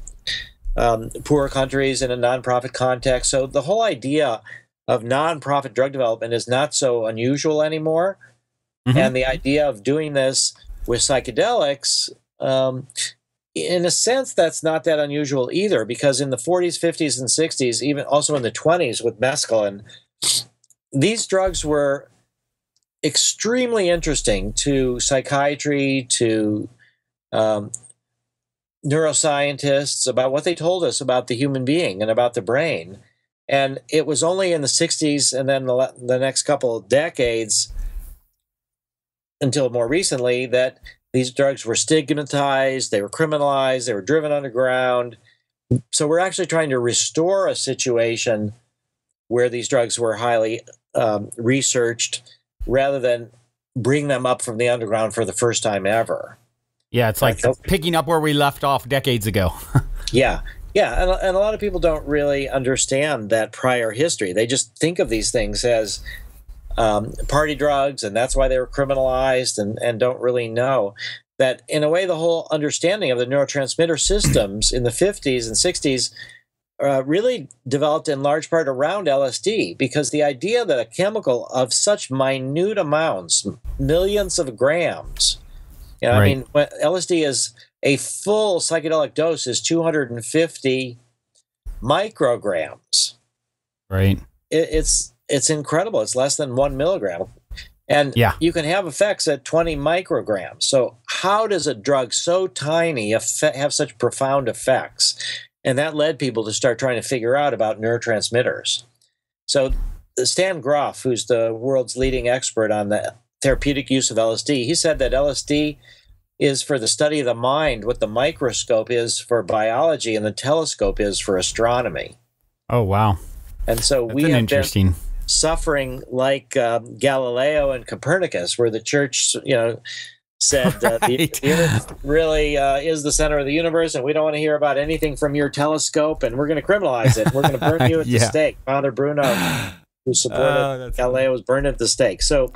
poor countries in a nonprofit context. So the whole idea of nonprofit drug development is not so unusual anymore. And the idea of doing this with psychedelics, in a sense, that's not that unusual either, because in the 40s, 50s, and 60s, even also in the 20s with mescaline, these drugs were extremely interesting to psychiatry, to neuroscientists, about what they told us about the human being and about the brain. And it was only in the 60s and then the next couple of decades, until more recently, that these drugs were stigmatized, they were criminalized, they were driven underground. So we're actually trying to restore a situation where these drugs were highly researched rather than bring them up from the underground for the first time ever. Yeah, it's like picking up where we left off decades ago. Yeah. And a lot of people don't really understand that prior history. They just think of these things as party drugs, and that's why they were criminalized, and don't really know that, in a way, the whole understanding of the neurotransmitter systems in the 50s and 60s really developed in large part around LSD, because the idea that a chemical of such minute amounts, millions of grams, you know, Right. I mean, when LSD is a full psychedelic dose is 250 micrograms. Right. It's incredible. It's less than 1 milligram. And Yeah. you can have effects at 20 micrograms. So how does a drug so tiny have such profound effects? And that led people to start trying to figure out about neurotransmitters. So Stan Grof, who's the world's leading expert on the therapeutic use of LSD, he said that LSD is for the study of the mind what the microscope is for biology and the telescope is for astronomy. Oh, wow. And so That's we an have interesting. been suffering like Galileo and Copernicus, where the church, said Right. the Earth really is the center of the universe, and we don't want to hear about anything from your telescope, and we're going to criminalize it. We're going to burn you at the Yeah. stake. Father Bruno, who supported that's Galileo, was burned at the stake. So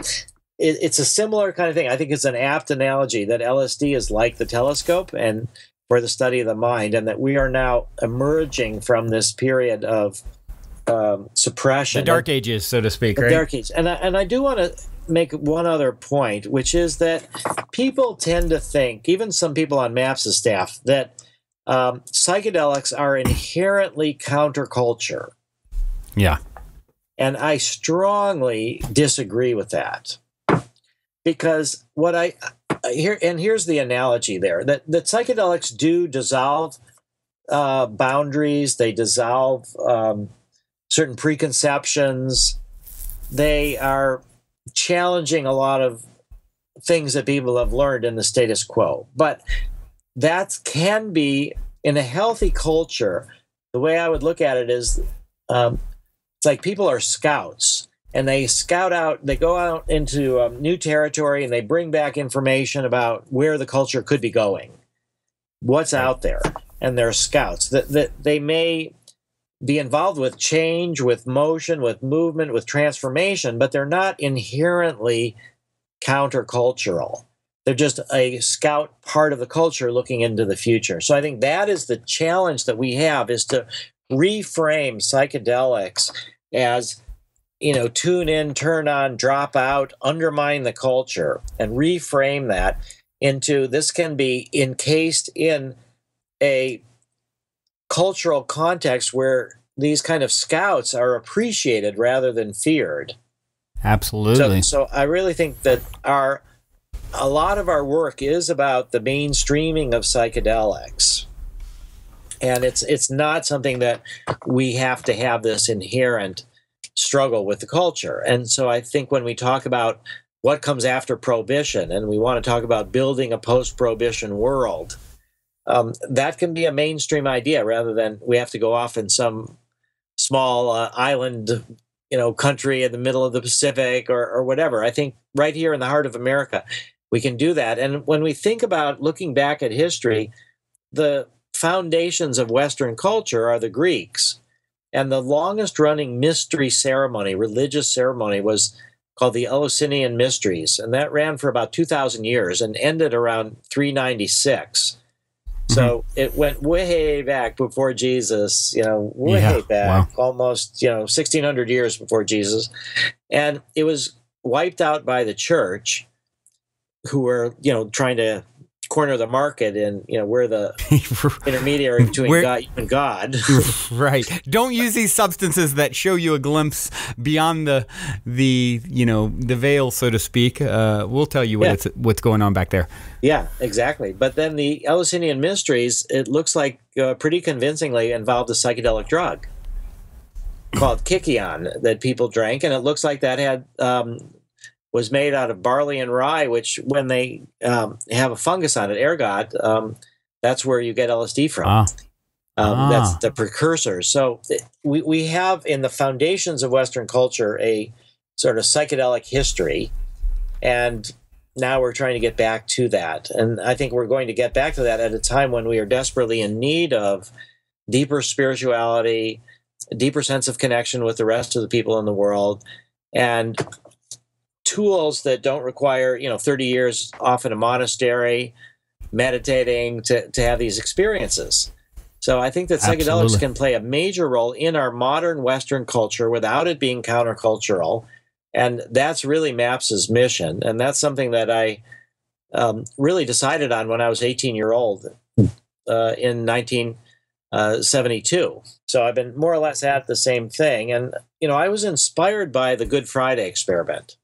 it's a similar kind of thing. I think it's an apt analogy that LSD is like the telescope and for the study of the mind, and that we are now emerging from this period of suppression. The dark ages, so to speak, The right? dark age. And I do want to make one other point, which is that people tend to think, even some people on MAPS' staff, that psychedelics are inherently counterculture. Yeah. And I strongly disagree with that. Because here's the analogy there, that psychedelics do dissolve boundaries, they dissolve certain preconceptions, they are challenging a lot of things that people have learned in the status quo. But that can be, in a healthy culture, the way I would look at it is it's like people are scouts, and they scout out, they go out into new territory, and they bring back information about where the culture could be going, what's out there. And they're scouts that they may be involved with change, with motion, with movement, with transformation, but they're not inherently countercultural. They're just a scout part of the culture looking into the future. So I think that is the challenge that we have, is to reframe psychedelics as, tune in, turn on, drop out, undermine the culture, and reframe that into this can be encased in a cultural context where these kind of scouts are appreciated rather than feared. Absolutely. So I really think that a lot of our work is about the mainstreaming of psychedelics. And it's not something that we have to have this inherent struggle with the culture. And so I think when we talk about what comes after prohibition, and we want to talk about building a post-prohibition world, that can be a mainstream idea rather than we have to go off in some small island, country in the middle of the Pacific or whatever. I think right here in the heart of America, we can do that. And when we think about looking back at history, the foundations of Western culture are the Greeks. And the longest running mystery ceremony, religious ceremony, was called the Eleusinian Mysteries. And that ran for about 2,000 years and ended around 396. So it went way back before Jesus, way back, almost, 1,600 years before Jesus. And it was wiped out by the church, who were, trying to corner the market, and, we're the intermediary between God and God. Right. Don't use these substances that show you a glimpse beyond the veil, so to speak. We'll tell you what's going on back there. Yeah, exactly. But then the Eleusinian Mysteries, it looks like pretty convincingly involved a psychedelic drug called Kykeon that people drank, and it looks like that had was made out of barley and rye, which when they have a fungus on it, ergot, that's where you get LSD from. That's the precursor. So we have in the foundations of Western culture a sort of psychedelic history, and now we're trying to get back to that. And I think we're going to get back to that at a time when we are desperately in need of deeper spirituality, a deeper sense of connection with the rest of the people in the world, and tools that don't require, 30 years off in a monastery, meditating to have these experiences. So I think that psychedelics Absolutely. can play a major role in our modern Western culture without it being countercultural. And that's really MAPS's mission. And that's something that I really decided on when I was 18-year-old in 1972. So I've been more or less at the same thing. And, I was inspired by the Good Friday experiment.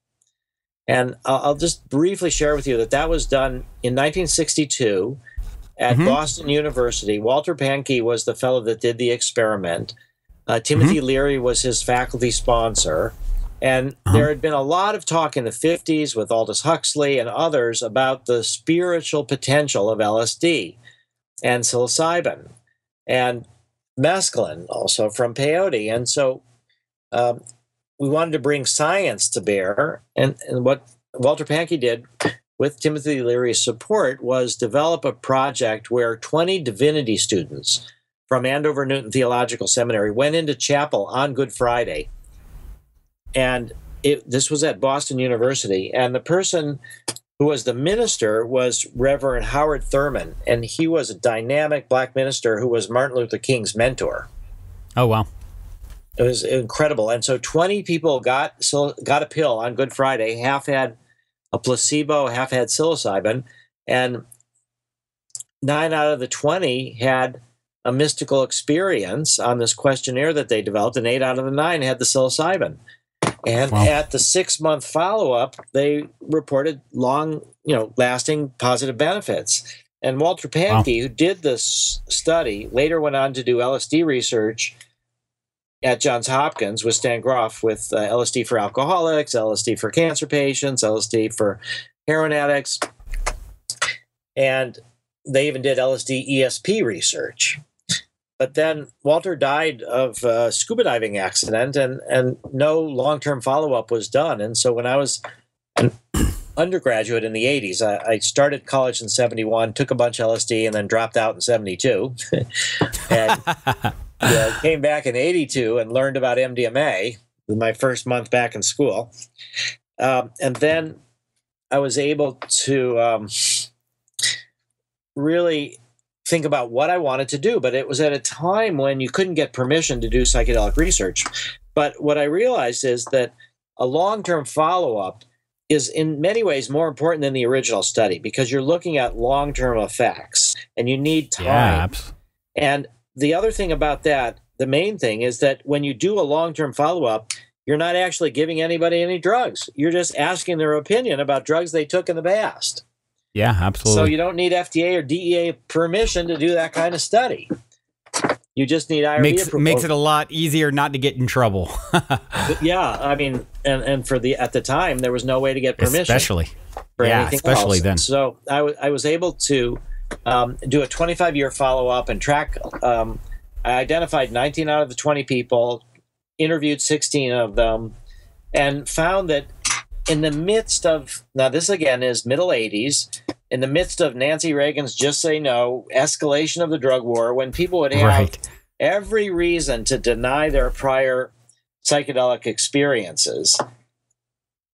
And I'll just briefly share with you that was done in 1962 at Boston University. Walter Pankey was the fellow that did the experiment. Timothy Leary was his faculty sponsor. And there had been a lot of talk in the 50s with Aldous Huxley and others about the spiritual potential of LSD and psilocybin and mescaline, also from peyote. And so we wanted to bring science to bear. And what Walter Pankey did with Timothy Leary's support was develop a project where 20 divinity students from Andover Newton Theological Seminary went into chapel on Good Friday. And this was at Boston University. And the person who was the minister was Reverend Howard Thurman. And he was a dynamic black minister who was Martin Luther King's mentor. Oh, wow. It was incredible. And so 20 people got a pill on Good Friday. Half had a placebo, half had psilocybin. And 9 out of the 20 had a mystical experience on this questionnaire that they developed. And 8 out of the 9 had the psilocybin. And at the 6-month follow-up, they reported long, lasting positive benefits. And Walter Pankey, who did this study, later went on to do LSD research at Johns Hopkins with Stan Groff with LSD for alcoholics, LSD for cancer patients, LSD for heroin addicts. And they even did LSD ESP research. But then Walter died of a scuba diving accident, and no long-term follow-up was done. And so when I was an undergraduate in the 80s, I started college in 71, took a bunch of LSD, and then dropped out in 72. And came back in 82 and learned about MDMA, my first month back in school. And then I was able to really think about what I wanted to do. But it was at a time when you couldn't get permission to do psychedelic research. But what I realized is that a long-term follow-up is in many ways more important than the original study, because you're looking at long-term effects and you need time. Yeah. And the other thing about that, the main thing, is that when you do a long-term follow-up, you're not actually giving anybody any drugs. You're just asking their opinion about drugs they took in the past. Yeah, absolutely. So you don't need FDA or DEA permission to do that kind of study. You just need IRB approval. Makes it a lot easier not to get in trouble. Yeah, I mean, and at the time there was no way to get permission, especially anything especially else. Then. So I was able to do a 25-year follow-up and track. I identified 19 out of the 20 people, interviewed 16 of them, and found that in the midst of, now this again is middle 80s, in the midst of Nancy Reagan's Just Say No, escalation of the drug war, when people would have every reason to deny their prior psychedelic experiences,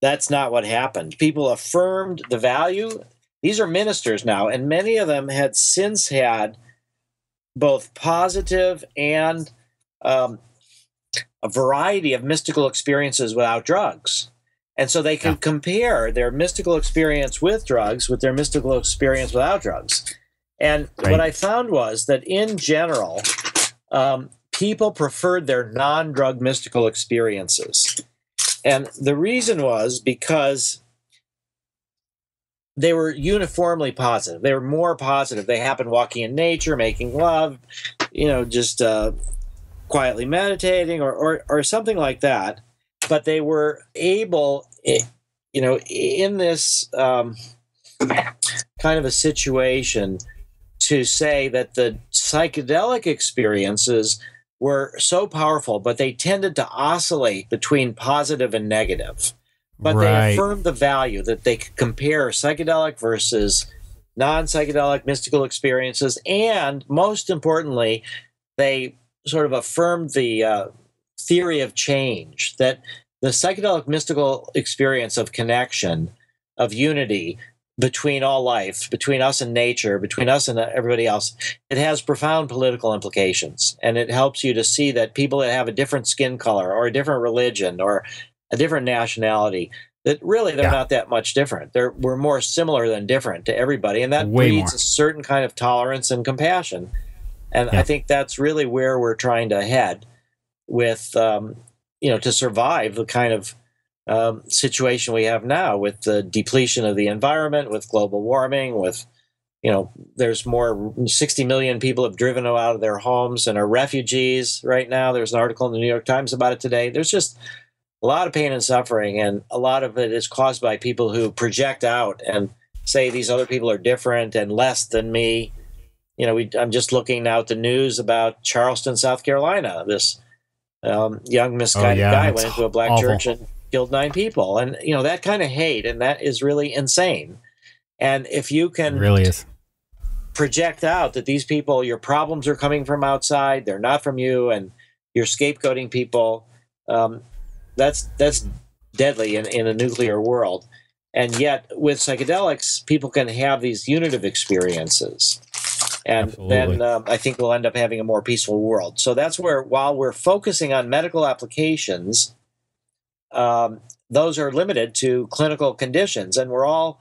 that's not what happened. People affirmed the value. These are ministers now, and many of them had since had both positive and a variety of mystical experiences without drugs. And so they could compare their mystical experience with drugs with their mystical experience without drugs. And what I found was that in general, people preferred their non-drug mystical experiences. And the reason was because they were uniformly positive. They were more positive. They happened walking in nature, making love, just quietly meditating or something like that. But they were able, in this kind of a situation, to say that the psychedelic experiences were so powerful, but they tended to oscillate between positive and negative. But they affirmed the value that they could compare psychedelic versus non-psychedelic mystical experiences. And most importantly, they sort of affirmed the theory of change, that the psychedelic mystical experience of connection, of unity between all life, between us and nature, between us and everybody else, it has profound political implications. And it helps you to see that people that have a different skin color or a different religion or a different nationality, that really they're not that much different. We're more similar than different to everybody. And that breeds a certain kind of tolerance and compassion. And I think that's really where we're trying to head with, to survive the kind of situation we have now with the depletion of the environment, with global warming, with, there's 60 million people have driven out of their homes and are refugees right now. There's an article in the New York Times about it today. There's just a lot of pain and suffering, and a lot of it is caused by people who project out and say these other people are different and less than me. I'm just looking now at the news about Charleston, South Carolina. This young misguided guy went into a black church and killed 9 people. And, that kind of hate, and that is really insane. And if you can project out that these people, your problems are coming from outside, they're not from you, and you're scapegoating people, that's deadly in a nuclear world. And yet, with psychedelics, people can have these unitive experiences. And then I think we'll end up having a more peaceful world. So that's where, while we're focusing on medical applications, those are limited to clinical conditions. And we're all,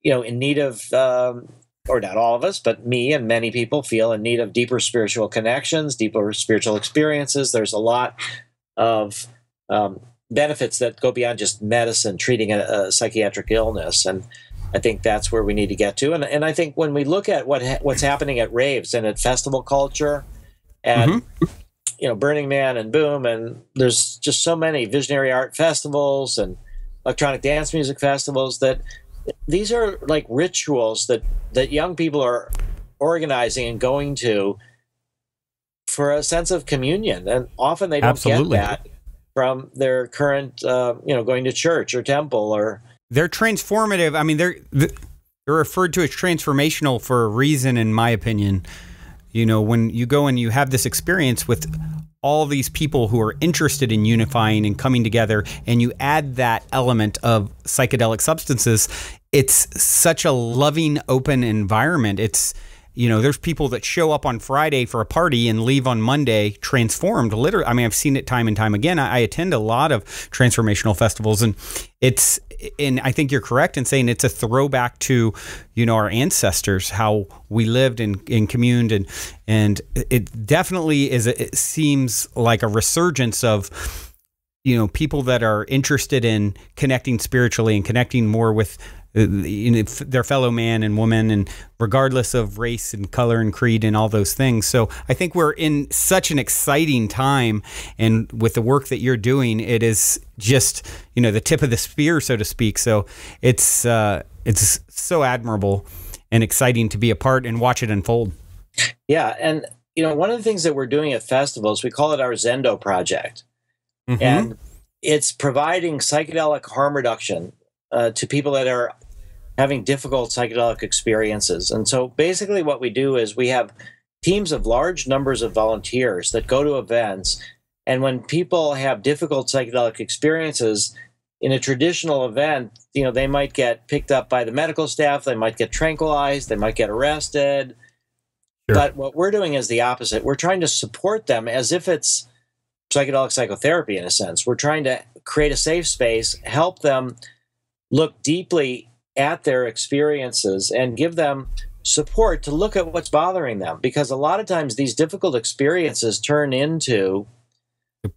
in need of, or not all of us, but me and many people feel in need of deeper spiritual connections, deeper spiritual experiences. There's a lot of benefits that go beyond just medicine, treating a psychiatric illness. And I think that's where we need to get to. And I think when we look at what's happening at raves and at festival culture and, Burning Man and Boom, and there's just so many visionary art festivals and electronic dance music festivals, that these are like rituals that young people are organizing and going to for a sense of communion. And often they don't get that from their current, going to church or temple or... They're transformative. I mean, they're referred to as transformational for a reason, in my opinion. When you go and you have this experience with all these people who are interested in unifying and coming together, and you add that element of psychedelic substances, it's such a loving, open environment. It's, there's people that show up on Friday for a party and leave on Monday transformed. Literally, I mean, I've seen it time and time again. I attend a lot of transformational festivals, and I think you're correct in saying it's a throwback to, our ancestors, how we lived and communed, and it definitely is. It seems like a resurgence of, people that are interested in connecting spiritually and connecting more with their fellow man and woman, and regardless of race and color and creed and all those things. So I think we're in such an exciting time, and with the work that you're doing, it is just, the tip of the spear, so to speak. So it's so admirable and exciting to be a part and watch it unfold. Yeah. And, one of the things that we're doing at festivals, we call it our Zendo project. And it's providing psychedelic harm reduction to people that are having difficult psychedelic experiences. And so basically what we do is we have teams of large numbers of volunteers that go to events. And when people have difficult psychedelic experiences in a traditional event, they might get picked up by the medical staff, they might get tranquilized, they might get arrested. Sure. But what we're doing is the opposite. We're trying to support them as if it's psychedelic psychotherapy in a sense. We're trying to create a safe space, help them look deeply at their experiences and give them support to look at what's bothering them. Because a lot of times these difficult experiences turn into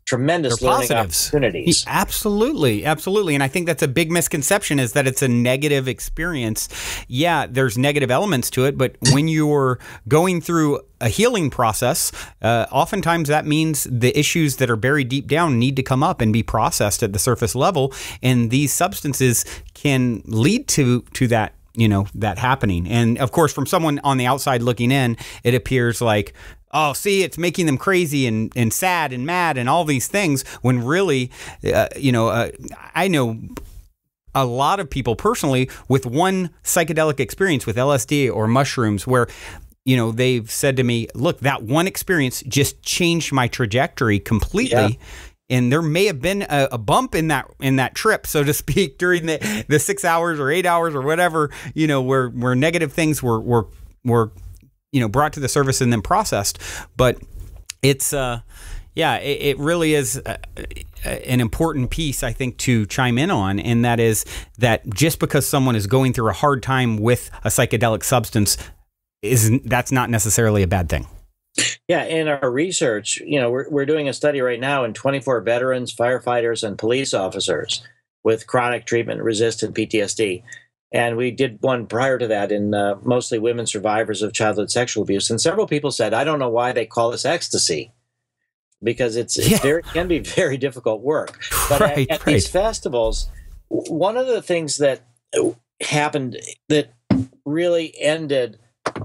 tremendous learning opportunities. Absolutely. Absolutely. And I think that's a big misconception, is that it's a negative experience. Yeah, there's negative elements to it, but when you're going through a healing process, oftentimes that means the issues that are buried deep down need to come up and be processed at the surface level. And these substances can lead to that, that happening. And of course, from someone on the outside looking in, it appears like, oh, see, it's making them crazy and sad and mad and all these things, when really, I know a lot of people personally with one psychedelic experience with LSD or mushrooms where, they've said to me, look, that one experience just changed my trajectory completely. and there may have been a bump in that trip, so to speak, during the 6 hours or 8 hours or whatever, where negative things were brought to the surface and then processed. But it's it really is an important piece, I think, to chime in on, and that is that just because someone is going through a hard time with a psychedelic substance, that's not necessarily a bad thing. Yeah, in our research, we're doing a study right now in 24 veterans, firefighters, and police officers with chronic treatment-resistant PTSD. And we did one prior to that in mostly women survivors of childhood sexual abuse. And several people said, I don't know why they call this ecstasy, because it can be very difficult work. But at these festivals, one of the things that happened that really ended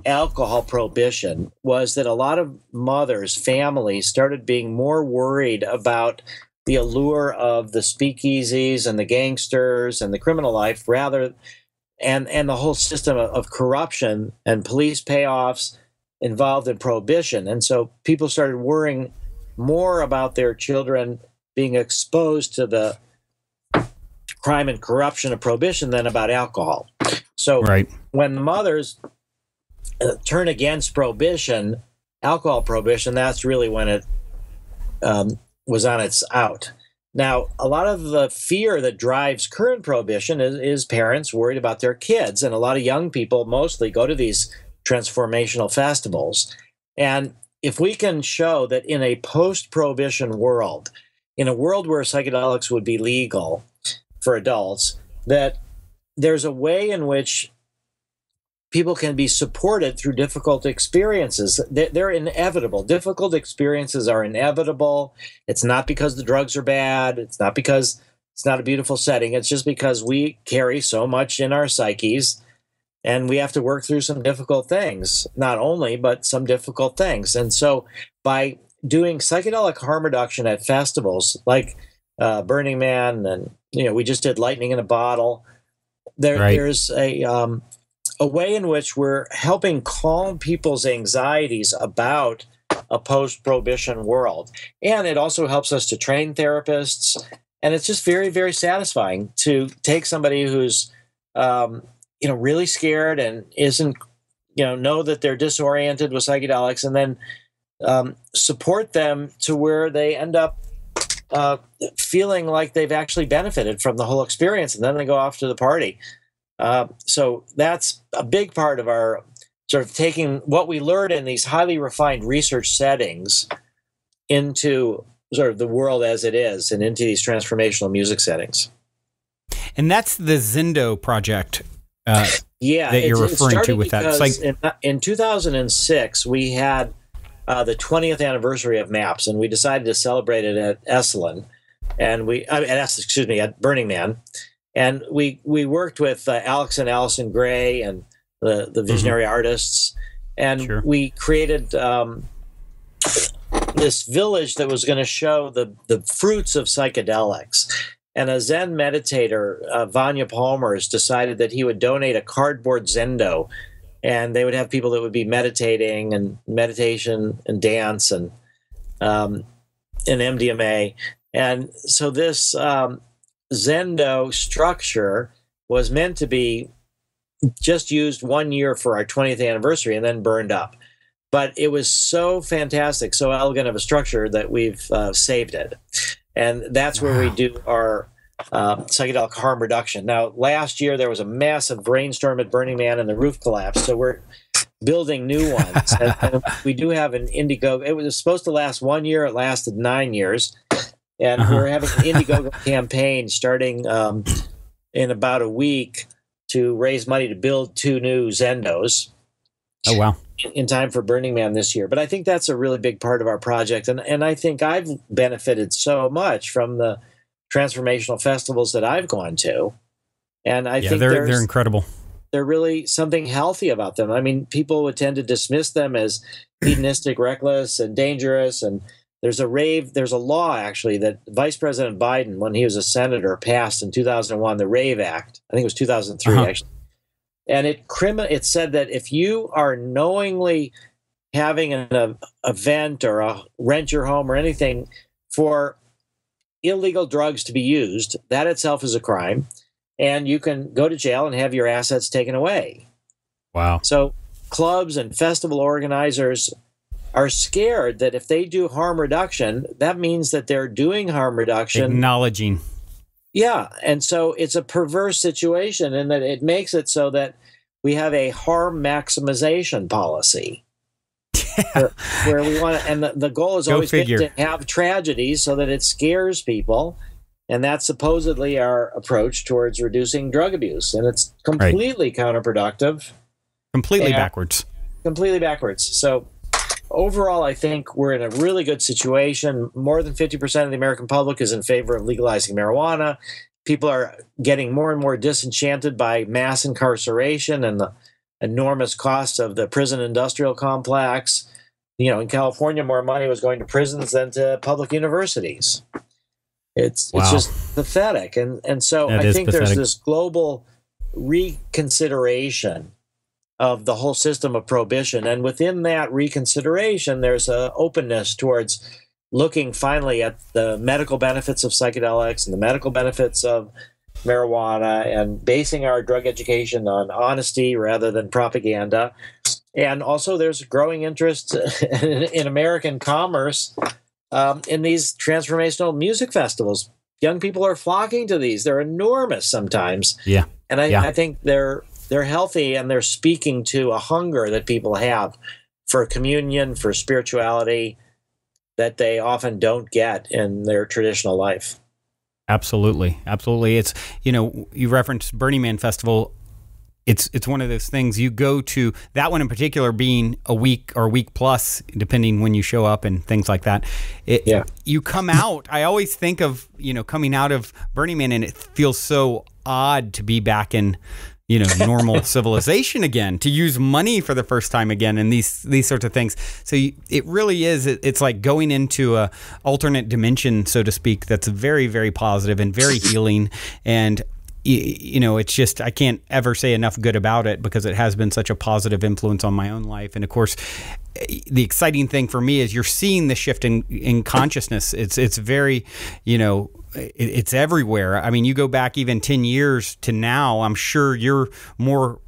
alcohol prohibition was that a lot of mothers, families started being more worried about the allure of the speakeasies and the gangsters and the criminal life and the whole system of corruption and police payoffs involved in prohibition. And so people started worrying more about their children being exposed to the crime and corruption of prohibition than about alcohol. So when the mothers turn against prohibition, alcohol prohibition, that's really when it was on its out. Now, a lot of the fear that drives current prohibition is parents worried about their kids. And a lot of young people mostly go to these transformational festivals. And if we can show that in a post-prohibition world, in a world where psychedelics would be legal for adults, that there's a way in which people can be supported through difficult experiences. They're inevitable. Difficult experiences are inevitable. It's not because the drugs are bad. It's not because it's not a beautiful setting. It's just because we carry so much in our psyches, and we have to work through some difficult things, not only, but some difficult things. And so by doing psychedelic harm reduction at festivals like Burning Man, and we just did Lightning in a Bottle, there's a way in which we're helping calm people's anxieties about a post-prohibition world. And it also helps us to train therapists. And it's just very, very satisfying to take somebody who's, really scared and isn't, know that they're disoriented with psychedelics, and then support them to where they end up feeling like they've actually benefited from the whole experience. And then they go off to the party. So that's a big part of our sort of taking what we learned in these highly refined research settings into sort of the world as it is and into these transformational music settings. And that's the Zendo project that you're referring to with that. In 2006, we had the 20th anniversary of MAPS, and we decided to celebrate it at Esalen, and at Burning Man. And we worked with Alex and Allison Gray and the visionary artists, and we created this village that was going to show the fruits of psychedelics. And a Zen meditator, Vanya Palmers, decided that he would donate a cardboard Zendo, and they would have people that would be meditating and meditation and dance and MDMA. And so this Zendo structure was meant to be just used 1 year for our 20th anniversary and then burned up. But it was so fantastic, so elegant of a structure that we've saved it. And that's where we do our psychedelic harm reduction. Now, last year there was a massive rainstorm at Burning Man and the roof collapsed, so we're building new ones. and we do have an Indiegogo. It was supposed to last 1 year. It lasted 9 years. And we're having an Indiegogo campaign starting in about a week to raise money to build 2 new Zendos. Oh, wow. In time for Burning Man this year. But I think that's a really big part of our project. And I think I've benefited so much from the transformational festivals that I've gone to. And I think they're incredible. They're really something healthy about them. I mean, people would tend to dismiss them as hedonistic, reckless, and dangerous. And there's a law, actually, that Vice President Biden, when he was a senator, passed in 2001, the RAVE Act. I think it was 2003, actually. And it said that if you are knowingly having an event or rent your home or anything for illegal drugs to be used, that itself is a crime, and you can go to jail and have your assets taken away. Wow. So clubs and festival organizers are scared that if they do harm reduction, that means that they're doing harm reduction. Acknowledging. Yeah. And so it's a perverse situation in that it makes it so that we have a harm maximization policy. Where we want to, and the goal is always been to have tragedies so that it scares people. And that's supposedly our approach towards reducing drug abuse. And it's completely counterproductive. Completely backwards. Completely backwards. So overall, I think we're in a really good situation. More than 50% of the American public is in favor of legalizing marijuana. People are getting more and more disenchanted by mass incarceration and the enormous costs of the prison industrial complex. You know, in California, more money was going to prisons than to public universities. It's just pathetic. And so I think there's this global reconsideration of the whole system of prohibition. And within that reconsideration, there's an openness towards looking finally at the medical benefits of psychedelics and the medical benefits of marijuana and basing our drug education on honesty rather than propaganda. And also there's a growing interest in American commerce in these transformational music festivals. Young people are flocking to these. They're enormous sometimes. Yeah. And I think they're healthy, and they're speaking to a hunger that people have for communion, for spirituality, that they often don't get in their traditional life. Absolutely. Absolutely. It's, you know, you referenced Burning Man Festival. It's one of those things you go to, that one in particular being a week or a week plus, depending when you show up and things like that. You come out, I always think of, you know, coming out of Burning Man, and it feels so odd to be back in, you know, normal civilization again, to use money for the first time again, and these sorts of things. So it really is, it's like going into a alternate dimension, so to speak, that's very, very positive and very healing. And you know, it's just, I can't ever say enough good about it, because it has been such a positive influence on my own life. And of course, the exciting thing for me is you're seeing the shift in consciousness. It's very, you know, it's everywhere. I mean, you go back even 10 years to now, I'm sure you're more,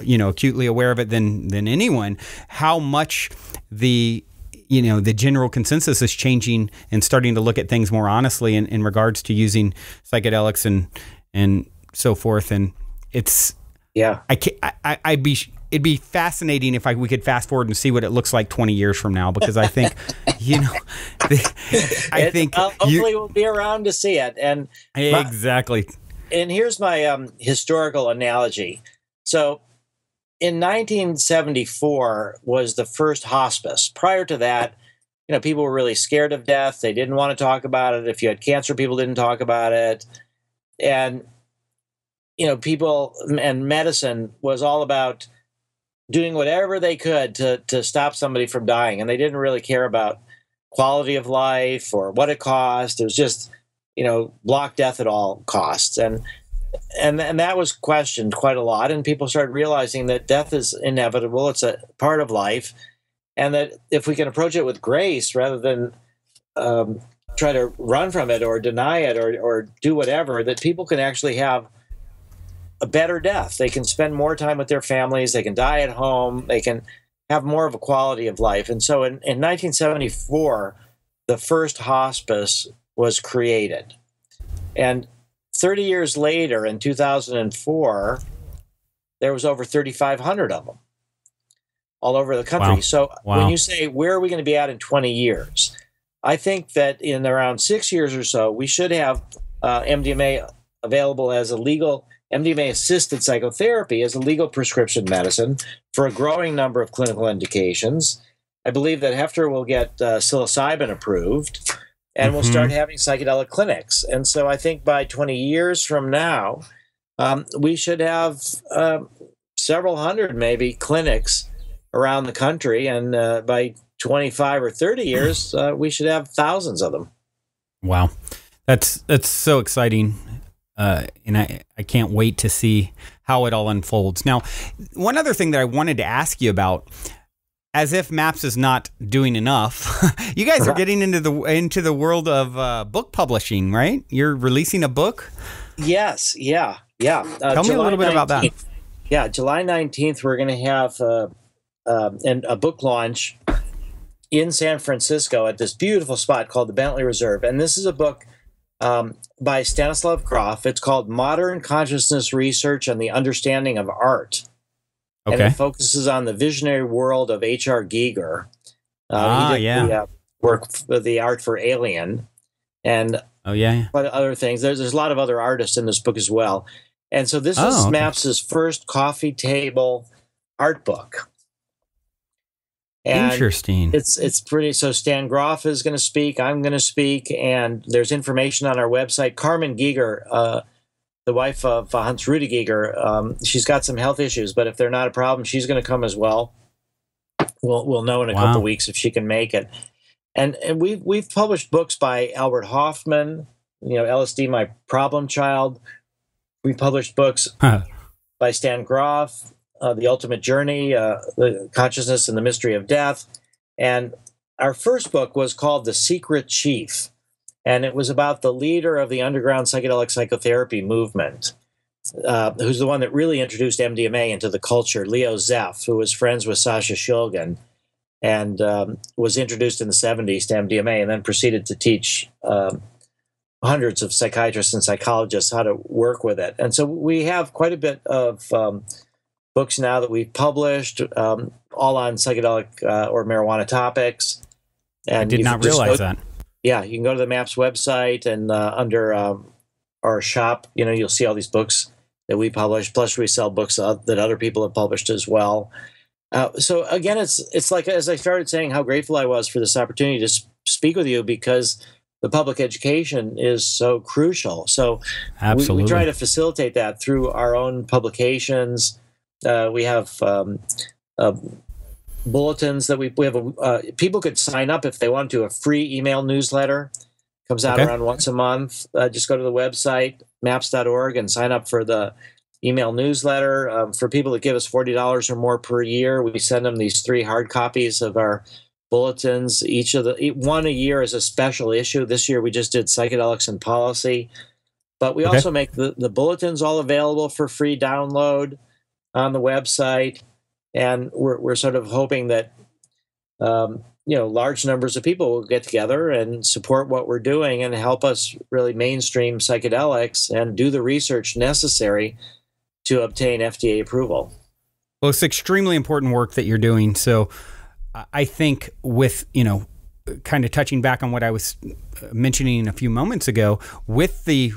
you know, acutely aware of it than anyone, how much the general consensus is changing and starting to look at things more honestly in regards to using psychedelics and so forth. And it's, it'd be fascinating if we could fast forward and see what it looks like 20 years from now, because I think, you know, hopefully we'll be around to see it. And exactly. And here's my historical analogy. So in 1974 was the first hospice. Prior to that, you know, people were really scared of death. They didn't want to talk about it. If you had cancer, people didn't talk about it. And, you know, people and medicine was all about doing whatever they could to stop somebody from dying. And they didn't really care about quality of life or what it cost. It was just, you know, block death at all costs. And that was questioned quite a lot. And people started realizing that death is inevitable. It's a part of life. And that if we can approach it with grace rather than try to run from it or deny it or do whatever, that people can actually have a better death. They can spend more time with their families. They can die at home. They can have more of a quality of life. And so in 1974, the first hospice was created. And 30 years later, in 2004, there was over 3,500 of them all over the country. Wow. So Wow. when you say, where are we going to be at in 20 years? I think that in around 6 years or so, we should have MDMA available as a legal, MDMA-assisted psychotherapy as a legal prescription medicine for a growing number of clinical indications. I believe that after we'll get psilocybin approved, and we'll start having psychedelic clinics. And so I think by 20 years from now, we should have several hundred maybe clinics around the country. And by 25 or 30 years, we should have thousands of them. Wow. That's so exciting. And I can't wait to see how it all unfolds. Now, one other thing that I wanted to ask you about, as if MAPS is not doing enough, you guys are getting into the world of book publishing, right? You're releasing a book. Yes, yeah. Tell me a little bit about that. Yeah, July 19th, we're going to have a book launch in San Francisco at this beautiful spot called the Bentley Reserve. And this is a book by Stanislav Grof. It's called Modern Consciousness Research and the Understanding of Art. Okay. And it focuses on the visionary world of H.R. Giger. He did the work for the art for Alien. And other things. There's a lot of other artists in this book as well. And so this is MAPS's first coffee table art book. And interesting. It's pretty. So Stan Grof is going to speak. I'm going to speak, and there's information on our website. Carmen Giger, the wife of Hans Rudy Giger, she's got some health issues, but if they're not a problem, she's going to come as well. We'll know in a couple of weeks if she can make it. And we've published books by Albert Hoffman, LSD, My Problem Child. We published books by Stan Grof, The Ultimate Journey, The Consciousness and the Mystery of Death. And our first book was called The Secret Chief. And it was about the leader of the underground psychedelic psychotherapy movement, who's the one that really introduced MDMA into the culture, Leo Zeff, who was friends with Sasha Shulgin and was introduced in the 70s to MDMA and then proceeded to teach hundreds of psychiatrists and psychologists how to work with it. And so we have quite a bit of books now that we've published, all on psychedelic or marijuana topics. And I did not realize that. Yeah, you can go to the MAPS website and under our shop, you'll see all these books that we publish. Plus, we sell books that other people have published as well. So again, it's like, as I started saying, how grateful I was for this opportunity to speak with you, because the public education is so crucial. So we try to facilitate that through our own publications. We have bulletins that we have. People could sign up if they want to. A free email newsletter comes out around once a month. Just go to the website, maps.org, and sign up for the email newsletter. For people that give us $40 or more per year, we send them these 3 hard copies of our bulletins. One a year is a special issue. This year we just did psychedelics and policy, but we also make the bulletins all available for free download on the website. And we're sort of hoping that large numbers of people will get together and support what we're doing and help us really mainstream psychedelics and do the research necessary to obtain FDA approval. Well, it's extremely important work that you're doing. So I think with, kind of touching back on what I was mentioning a few moments ago, with the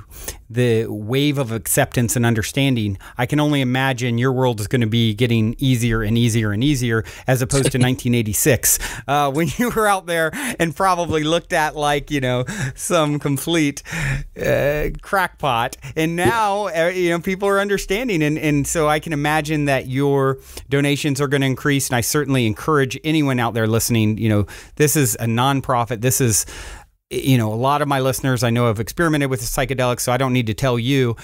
wave of acceptance and understanding, I can only imagine your world is going to be getting easier and easier and easier, as opposed to 1986, when you were out there and probably looked at like, some complete crackpot. And now, people are understanding. And so I can imagine that your donations are going to increase. And I certainly encourage anyone out there listening, this is a nonprofit. This is, a lot of my listeners I know have experimented with psychedelics, so I don't need to tell you.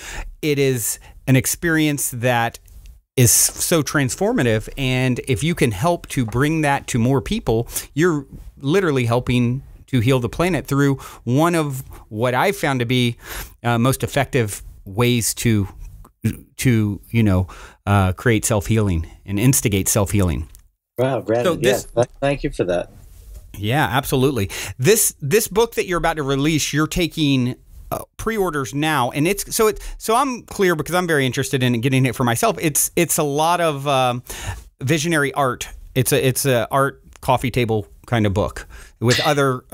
It is an experience that is so transformative. And if you can help to bring that to more people, you're literally helping to heal the planet through one of what I've found to be most effective ways to create self-healing and instigate self-healing. Wow, Brandon, thank you for that. Yeah, absolutely. This book that you're about to release, you're taking pre-orders now, and so I'm clear because I'm very interested in getting it for myself. It's a lot of visionary art. It's a art coffee table kind of book with other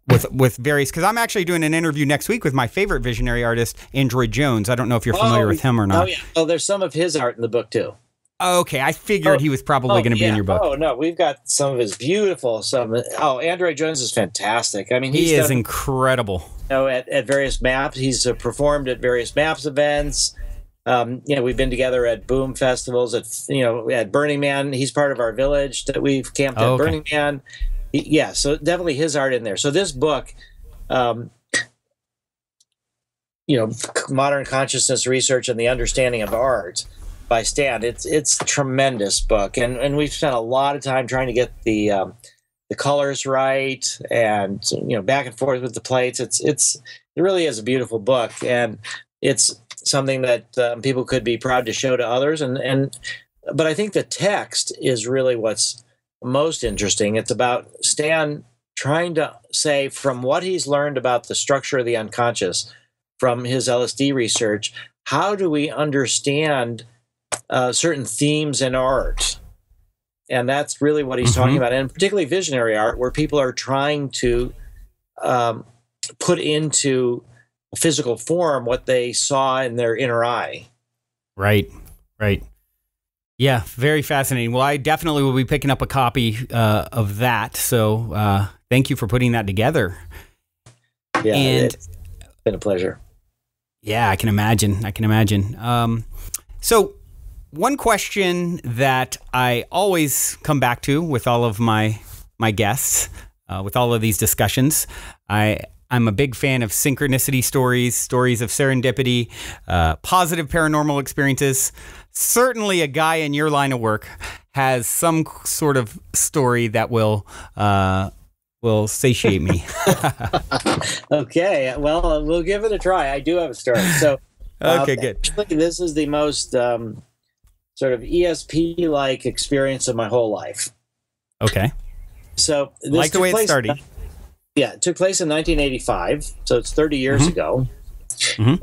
with various. Because I'm actually doing an interview next week with my favorite visionary artist, Android Jones. I don't know if you're familiar with him or not. Oh yeah. Oh, there's some of his art in the book too. Okay, I figured he was probably going to be in your book. Oh no, we've got some of his beautiful. Android Jones is fantastic. I mean, he is incredible. At various MAPS, he's performed at various MAPS events. We've been together at Boom festivals. At Burning Man, he's part of our village that we've camped at Burning Man. So definitely his art in there. So this book, Modern Consciousness Research and the Understanding of Art. by Stan. It's a tremendous book, and we've spent a lot of time trying to get the colors right, and back and forth with the plates. It really is a beautiful book, and it's something that people could be proud to show to others. But I think the text is really what's most interesting. It's about Stan trying to say, from what he's learned about the structure of the unconscious from his LSD research, how do we understand certain themes in art? And that's really what he's talking about, and particularly visionary art, where people are trying to put into a physical form what they saw in their inner eye. Right. Yeah, very fascinating. Well, I definitely will be picking up a copy of that. So thank you for putting that together. Yeah, and it's been a pleasure. Yeah, I can imagine. So one question that I always come back to with all of my guests, with all of these discussions, I'm a big fan of synchronicity stories of serendipity, positive paranormal experiences. Certainly a guy in your line of work has some sort of story that will satiate me. Okay, well, we'll give it a try. I do have a story. So, okay, good. Actually, this is the most sort of ESP-like experience of my whole life. Okay. So, this like the way it started. Yeah, it took place in 1985, so it's 30 years ago.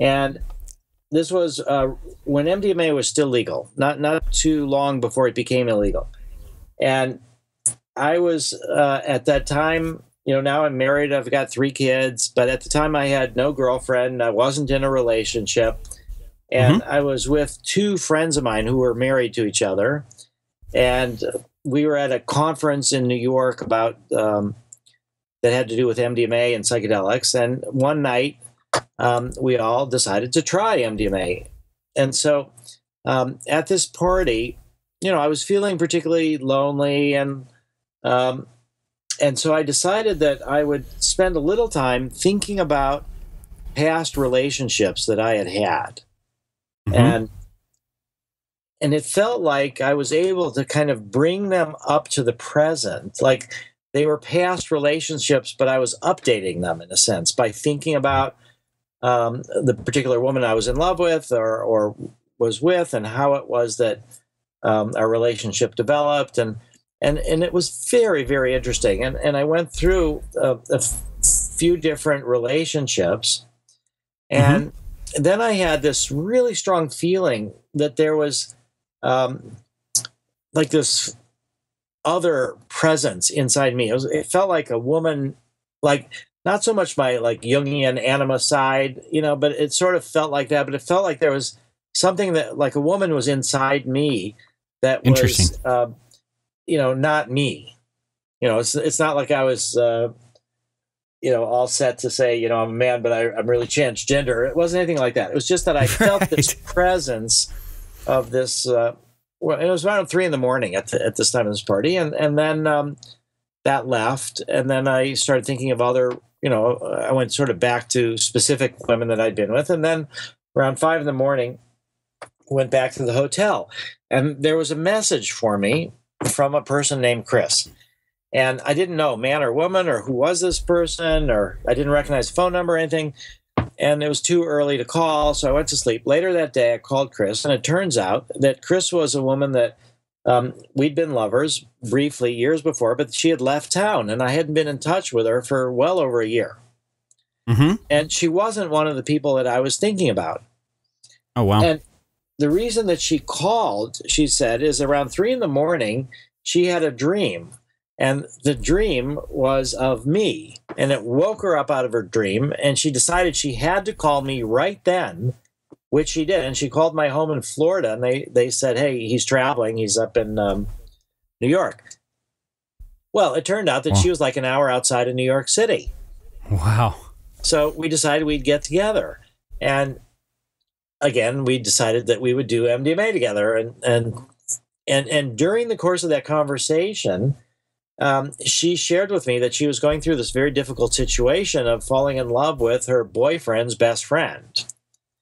And this was when MDMA was still legal, not too long before it became illegal. And I was at that time, now I'm married, I've got 3 kids, but at the time I had no girlfriend, I wasn't in a relationship, and I was with 2 friends of mine who were married to each other, and we were at a conference in New York about that had to do with MDMA and psychedelics, and one night we all decided to try MDMA. And so at this party, I was feeling particularly lonely, and so I decided that I would spend a little time thinking about past relationships that I had had. And it felt like I was able to kind of bring them up to the present. Like they were past relationships, but I was updating them in a sense by thinking about the particular woman I was in love with or was with, and how it was that our relationship developed. And it was very, very interesting. And I went through a few different relationships. And then I had this really strong feeling that there was like this other presence inside me. It felt like a woman, like not so much my like Jungian anima side, but it sort of felt like that. But it felt like there was something that like a woman was inside me that was, not me. It's not like I was, all set to say, I'm a man, but I'm really transgender. It wasn't anything like that. It was just that I felt this presence of this. Well, it was around 3 a.m. at this time of this party, and then that left, and then I started thinking of other. I went sort of back to specific women that I'd been with, and then around 5 a.m. went back to the hotel, and there was a message for me from a person named Chris. And I didn't know man or woman or who was this person, or I didn't recognize the phone number or anything. And it was too early to call, so I went to sleep. Later that day, I called Chris, and it turns out that Chris was a woman that we'd been lovers briefly years before, but she had left town, and I hadn't been in touch with her for well over a year. And she wasn't one of the people that I was thinking about. Oh, wow. And the reason that she called, she said, is around 3 a.m, she had a dream. And the dream was of me, and it woke her up out of her dream, and she decided she had to call me right then, which she did. And she called my home in Florida, and they said, hey, he's traveling. He's up in New York. Well, it turned out that she was like an hour outside of New York City. Wow. So we decided we'd get together. And again, we decided that we would do MDMA together. And during the course of that conversation, she shared with me that she was going through this very difficult situation of falling in love with her boyfriend's best friend.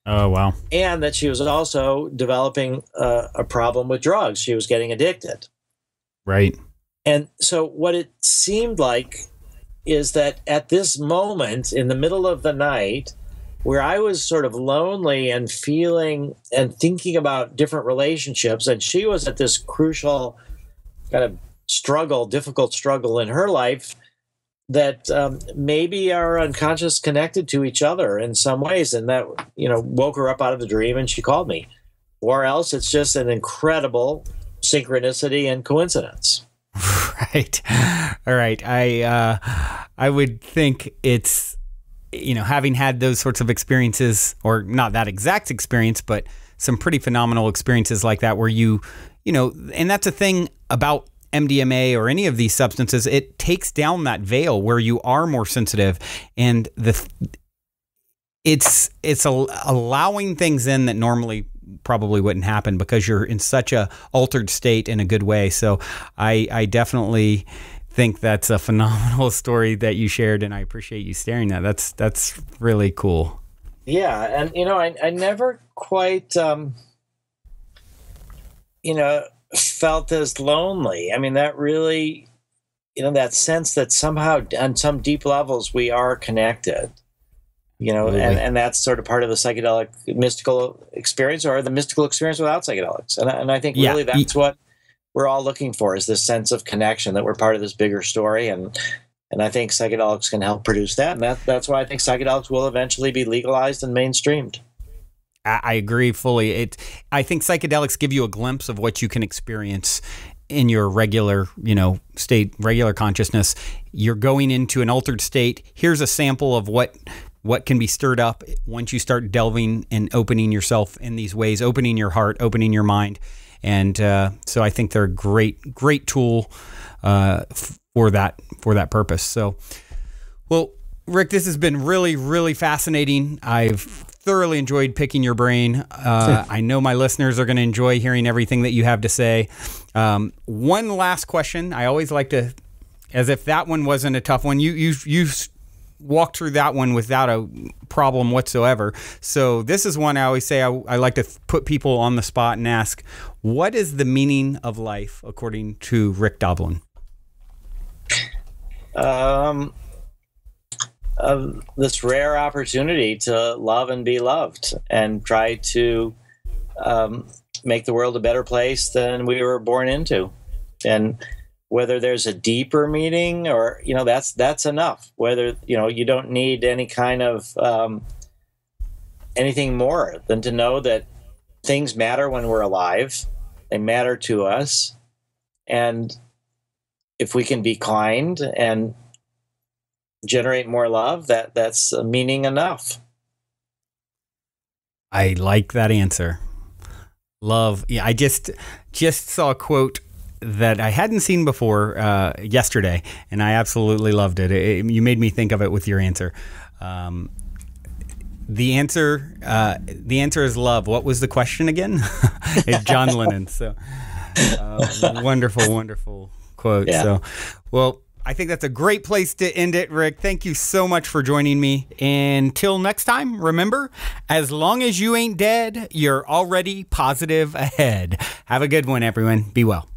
Oh, wow. And that she was also developing a problem with drugs. She was getting addicted. Right. And so what it seemed like is that at this moment in the middle of the night, where I was sort of lonely and feeling and thinking about different relationships, and she was at this crucial kind of struggle, difficult struggle in her life, that maybe our unconscious connected to each other in some ways, and that, you know, woke her up out of the dream and she called me. Or else it's just an incredible synchronicity and coincidence. Right. All right. I would think it's, you know, having had those sorts of experiences, or not that exact experience, but some pretty phenomenal experiences like that, where you know, and that's a thing about MDMA or any of these substances, it takes down that veil where you are more sensitive, and it's allowing things in that normally probably wouldn't happen because you're in such a altered state in a good way. So I definitely think that's a phenomenal story that you shared, and I appreciate you sharing that. That's really cool. Yeah, and you know, I never quite you know, felt as lonely. I mean, that really, you know, that sense that somehow on some deep levels we are connected, you know, and that's sort of part of the psychedelic mystical experience, or the mystical experience without psychedelics. And I think really that's what we're all looking for, is this sense of connection, that we're part of this bigger story. And I think psychedelics can help produce that. And that's why I think psychedelics will eventually be legalized and mainstreamed. I agree fully. I think psychedelics give you a glimpse of what you can experience in your regular, you know, state, regular consciousness. You're going into an altered state. Here's a sample of what can be stirred up once you start delving and opening yourself in these ways, opening your heart, opening your mind. And so I think they're a great tool for that purpose. So, well, Rick, this has been really, really fascinating. I've thoroughly enjoyed picking your brain. I know my listeners are going to enjoy hearing everything that you have to say. One last question. I always like to, as if that one wasn't a tough one, you walked through that one without a problem whatsoever. So this is one I always say I like to put people on the spot and ask, what is the meaning of life according to Rick Doblin? This rare opportunity to love and be loved, and try to make the world a better place than we were born into. And whether there's a deeper meaning, or, you know, that's enough. Whether, you know, you don't need any kind of anything more than to know that things matter when we're alive. They matter to us. And if we can be kind and generate more love, that's meaning enough. I like that answer. Love. Yeah, I just saw a quote that I hadn't seen before yesterday, and I absolutely loved it. You made me think of it with your answer. The answer is love. What was the question again? It's John Lennon. So wonderful quote. Yeah. So, well, I think that's a great place to end it, Rick. Thank you so much for joining me. Until next time, remember, as long as you ain't dead, you're already positive ahead. Have a good one, everyone. Be well.